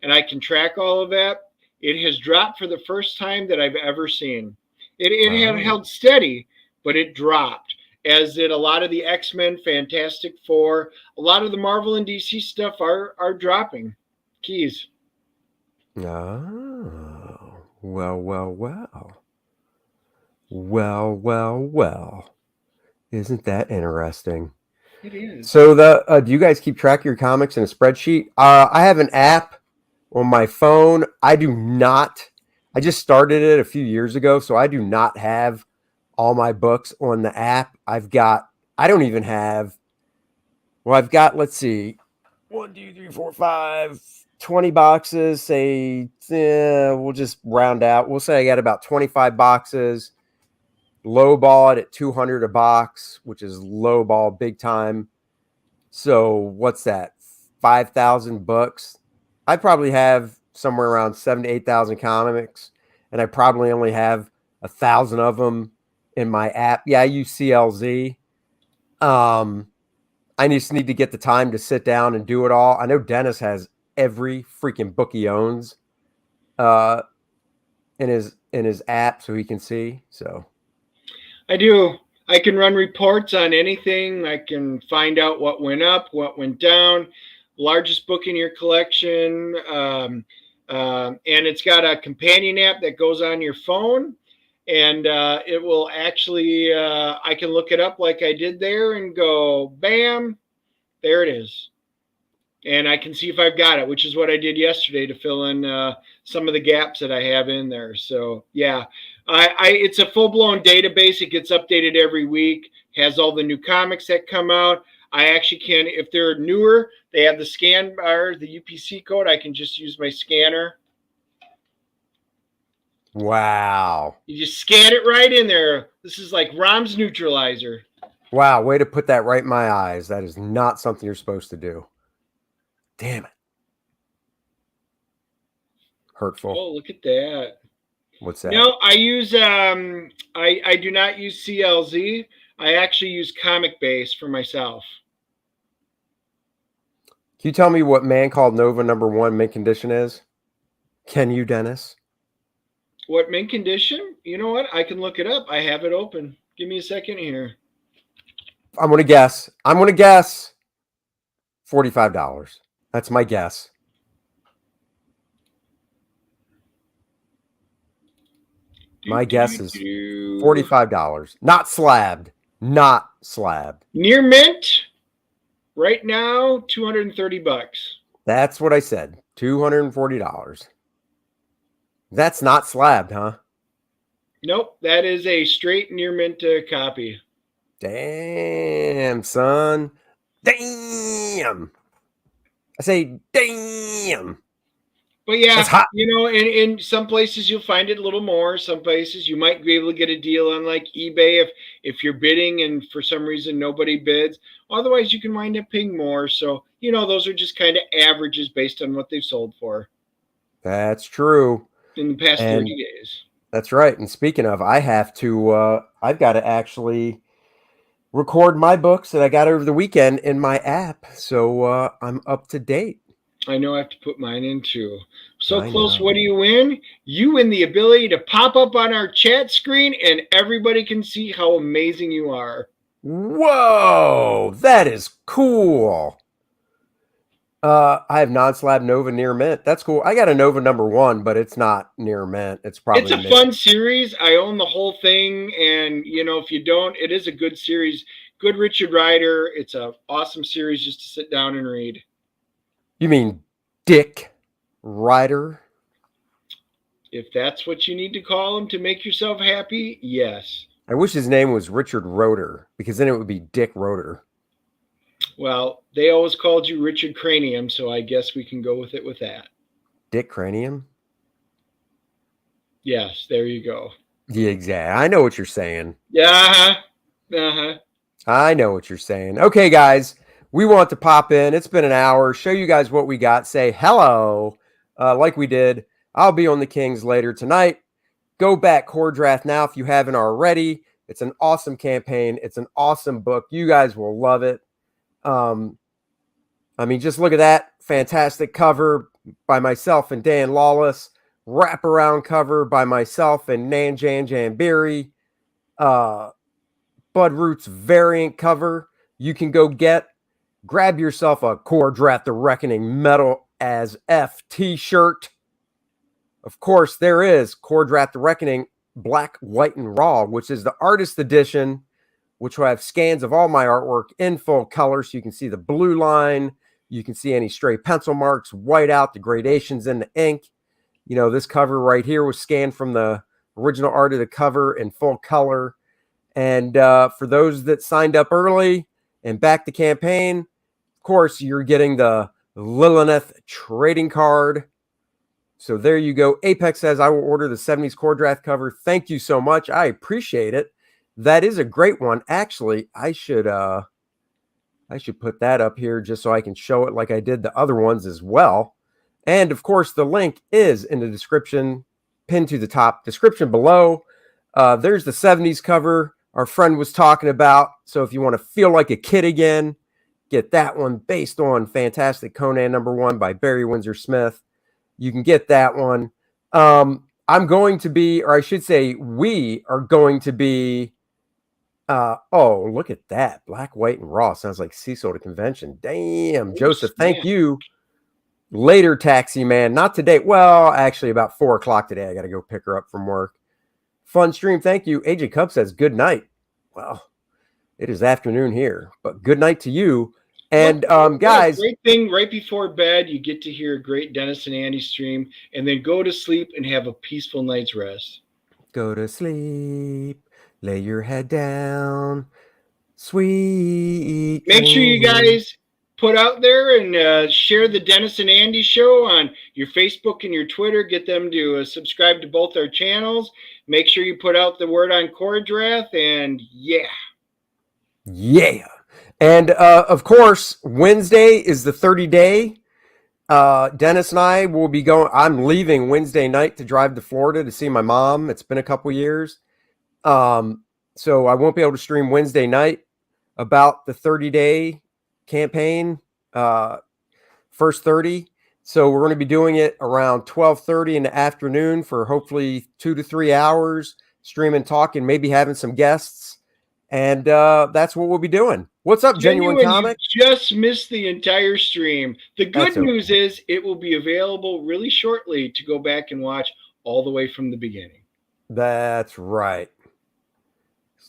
and I can track all of that. It has dropped for the first time that I've ever seen. It had held steady, but it dropped, as did a lot of the X-Men, Fantastic Four. A lot of the Marvel and DC stuff are dropping. Keys. Oh, well. Isn't that interesting? It is. So do you guys keep track of your comics in a spreadsheet? I have an app on my phone. I do not. I just started it a few years ago, so I do not have all my books on the app. I've got, let's see, 1, 2, 3, 4, 5, 20 boxes. Say, we'll just round out. We'll say I got about 25 boxes. Low ball it at $200 a box, which is low ball big time. So what's that? 5,000 books. I probably have somewhere around 7,000 to 8,000 comics, and I probably only have 1,000 of them in my app. Yeah, I use CLZ. I just need to get the time to sit down and do it all. I know Dennis has every freaking book he owns in his app, so he can see. So I do. I can run reports on anything. I can find out what went up, what went down, largest book in your collection. And it's got a companion app that goes on your phone. And it will actually, I can look it up like I did there and go, bam, there it is. And I can see if I've got it, which is what I did yesterday to fill in some of the gaps that I have in there. So, yeah. It's a full-blown database. It gets updated every week, has all the new comics that come out. I actually can, if they're newer, they have the scan bar, the UPC code. I can just use my scanner. Wow. You just scan it right in there. This is like ROM's neutralizer. Wow, way to put that right in my eyes. That is not something you're supposed to do. Damn it. Hurtful. Oh, look at that. What's that? No, I use I do not use CLZ. I actually use Comic Base for myself. Can you tell me what Man Called Nova #1 mint condition is? Can you, Dennis? What mint condition? You know what? I can look it up. I have it open. Give me a second here. I'm gonna guess. $45. That's my guess. My guess is $45. Not slabbed. Not slabbed. Near mint. Right now, $230. That's what I said. $240. That's not slabbed, huh? Nope, that is a straight near mint copy. Damn, son. Damn. I say, damn. But yeah, That's hot. you know, in some places you'll find it a little more. Some places you might be able to get a deal on like eBay if you're bidding and for some reason nobody bids. Otherwise, you can wind up paying more. So, you know, those are just kind of averages based on what they've sold for. That's true. In the past 30 days. That's right. And speaking of, I have to, I've got to actually record my books that I got over the weekend in my app. So I'm up to date. I know I have to put mine in too. So close, what do you win? You win the ability to pop up on our chat screen and everybody can see how amazing you are. Whoa, that is cool. I have non-slab Nova near mint. That's cool. I got a Nova #1, but it's not near mint. It's probably it's a fun series. I own the whole thing, and you know, if you don't, it is a good series. Good Richard Rider. It's an awesome series just to sit down and read. You mean Dick Rider? If that's what you need to call him to make yourself happy, yes. I wish his name was Richard Roder, because then it would be Dick Roder. Well, they always called you Richard Cranium, so I guess we can go with it with that. Dick Cranium? Yes, there you go. Yeah, exactly. I know what you're saying. Yeah. I know what you're saying. Okay, guys, we want to pop in. It's been an hour. Show you guys what we got. Say hello, like we did. I'll be on the Kings later tonight. Go back Kor-Drath now if you haven't already. It's an awesome campaign. It's an awesome book. You guys will love it. I mean, just look at that fantastic cover by myself and Dan Lawless, wraparound cover by myself and Nan Jan Jambiri, Bud Roots variant cover. You can go grab yourself a Kor-Drath the Reckoning Metal as F t-shirt. Of course, there is Kor-Drath the Reckoning Black, White, and Raw, which is the artist edition, which will have scans of all my artwork in full color. So you can see the blue line. You can see any stray pencil marks, white out, the gradations in the ink. You know, this cover right here was scanned from the original art of the cover in full color. And for those that signed up early and backed the campaign, of course, you're getting the Lilith trading card. So there you go. Apex says, I will order the 70s Kor-Drath cover. Thank you so much. I appreciate it. That is a great one. Actually, I should put that up here just so I can show it like I did the other ones as well. And of course, the link is in the description, pinned to the top description below. There's the 70s cover our friend was talking about. So if you want to feel like a kid again, get that one based on Fantastic Conan #1 by Barry Windsor Smith. You can get that one. I'm going to be, or I should say, we are going to be Oh, look at that. Black, white, and raw. Sounds like Cecil at a convention. Damn, Oh, Joseph, thank snap. you. Later, Taxi Man. Not today. Well, actually, about 4 o'clock today. I got to go pick her up from work. Fun stream. Thank you. AJ Cub says good night. Well, it is afternoon here, but good night to you. And guys, great thing right before bed, you get to hear a great Dennis and Andy stream, and then go to sleep and have a peaceful night's rest. Go to sleep. Lay your head down. Sweet. Make sure you guys put out there and share the Dennis and Andy show on your Facebook and your Twitter. Get them to subscribe to both our channels. Make sure you put out the word on Kor-Drath, and yeah. And of course, Wednesday is the 30-day. Dennis and I will be going. I'm leaving Wednesday night to drive to Florida to see my mom. It's been a couple years. So I won't be able to stream Wednesday night about the 30-day campaign, first 30. So we're going to be doing it around 12:30 in the afternoon for hopefully 2 to 3 hours, streaming, talking, maybe having some guests. And that's what we'll be doing. What's up, Genuine Comic? You just missed the entire stream. The good news is it will be available really shortly to go back and watch all the way from the beginning. That's right.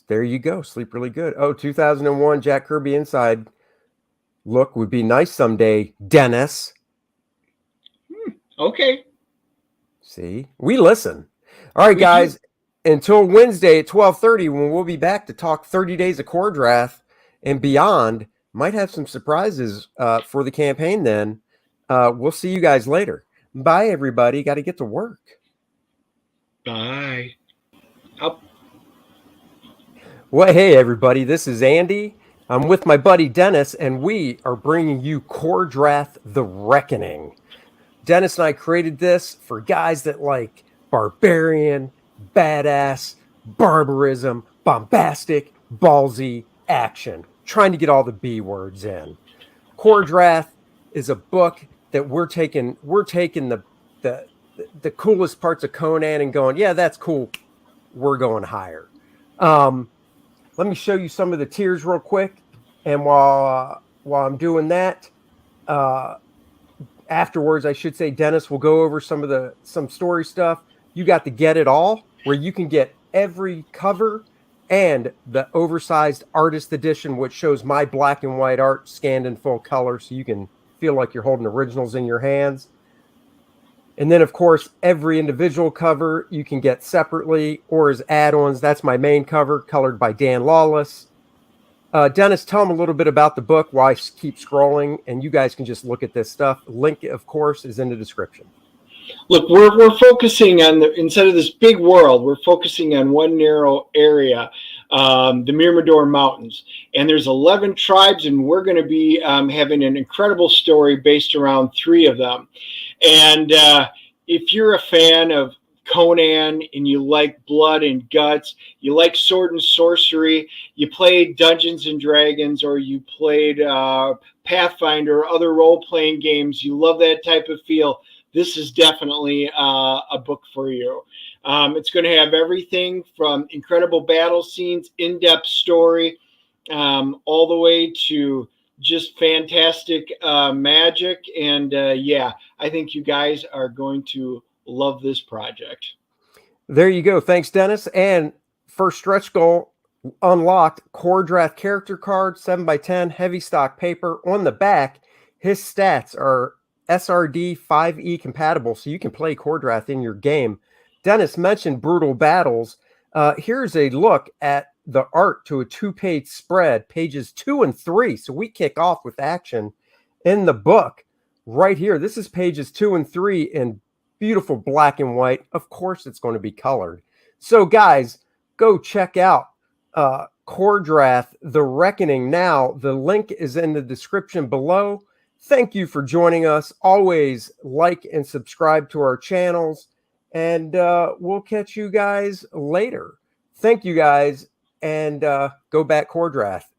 There you go. Sleep really good. Oh, 2001 Jack Kirby Inside look would be nice someday, Dennis. Okay. See, we listen. All right, guys. Until Wednesday at 12:30, when we'll be back to talk 30 days of Kor-Drath and beyond. Might have some surprises for the campaign then. We'll see you guys later. Bye, everybody. Got to get to work. Bye. Well, hey, everybody. This is Andy. I'm with my buddy Dennis, and we are bringing you Kor-Drath The Reckoning. Dennis and I created this for guys that like barbarian, badass, barbarism, bombastic, ballsy action. Trying to get all the B words in. Kor-Drath is a book that we're taking the coolest parts of Conan and going, yeah, that's cool. We're going higher. Let me show you some of the tiers real quick. And while I'm doing that, afterwards, I should say, Dennis will go over some story stuff. You got the Get It All, where you can get every cover and the oversized artist edition, which shows my black and white art scanned in full color, so you can feel like you're holding originals in your hands. And then, of course, every individual cover you can get separately or as add-ons. That's my main cover, colored by Dan Lawless. Dennis, tell them a little bit about the book while I keep scrolling, and you guys can just look at this stuff. Link, of course, is in the description. Look, we're focusing on instead of this big world, we're focusing on one narrow area, the Mirador Mountains. And there's 11 tribes, and we're going to be having an incredible story based around 3 of them. And if you're a fan of Conan and you like blood and guts, you like sword and sorcery, you played Dungeons and Dragons, or you played Pathfinder or other role-playing games, you love that type of feel, this is definitely a book for you. It's going to have everything from incredible battle scenes, in-depth story, all the way to just fantastic magic. And yeah, I think you guys are going to love this project. There you go. Thanks, Dennis. And first stretch goal unlocked, Kor-Drath character card, 7x10, heavy stock paper. On the back, his stats are SRD 5E compatible, so you can play Kor-Drath in your game. Dennis mentioned brutal battles. Here's a look at the art to a 2-page spread, pages 2 and 3. So we kick off with action in the book right here. This is pages 2 and 3 in beautiful black and white. Of course, it's going to be colored. So guys, go check out Kor-Drath The Reckoning now. The link is in the description below. Thank you for joining us. Always like and subscribe to our channels, and we'll catch you guys later. Thank you guys, and go back Kor-Drath.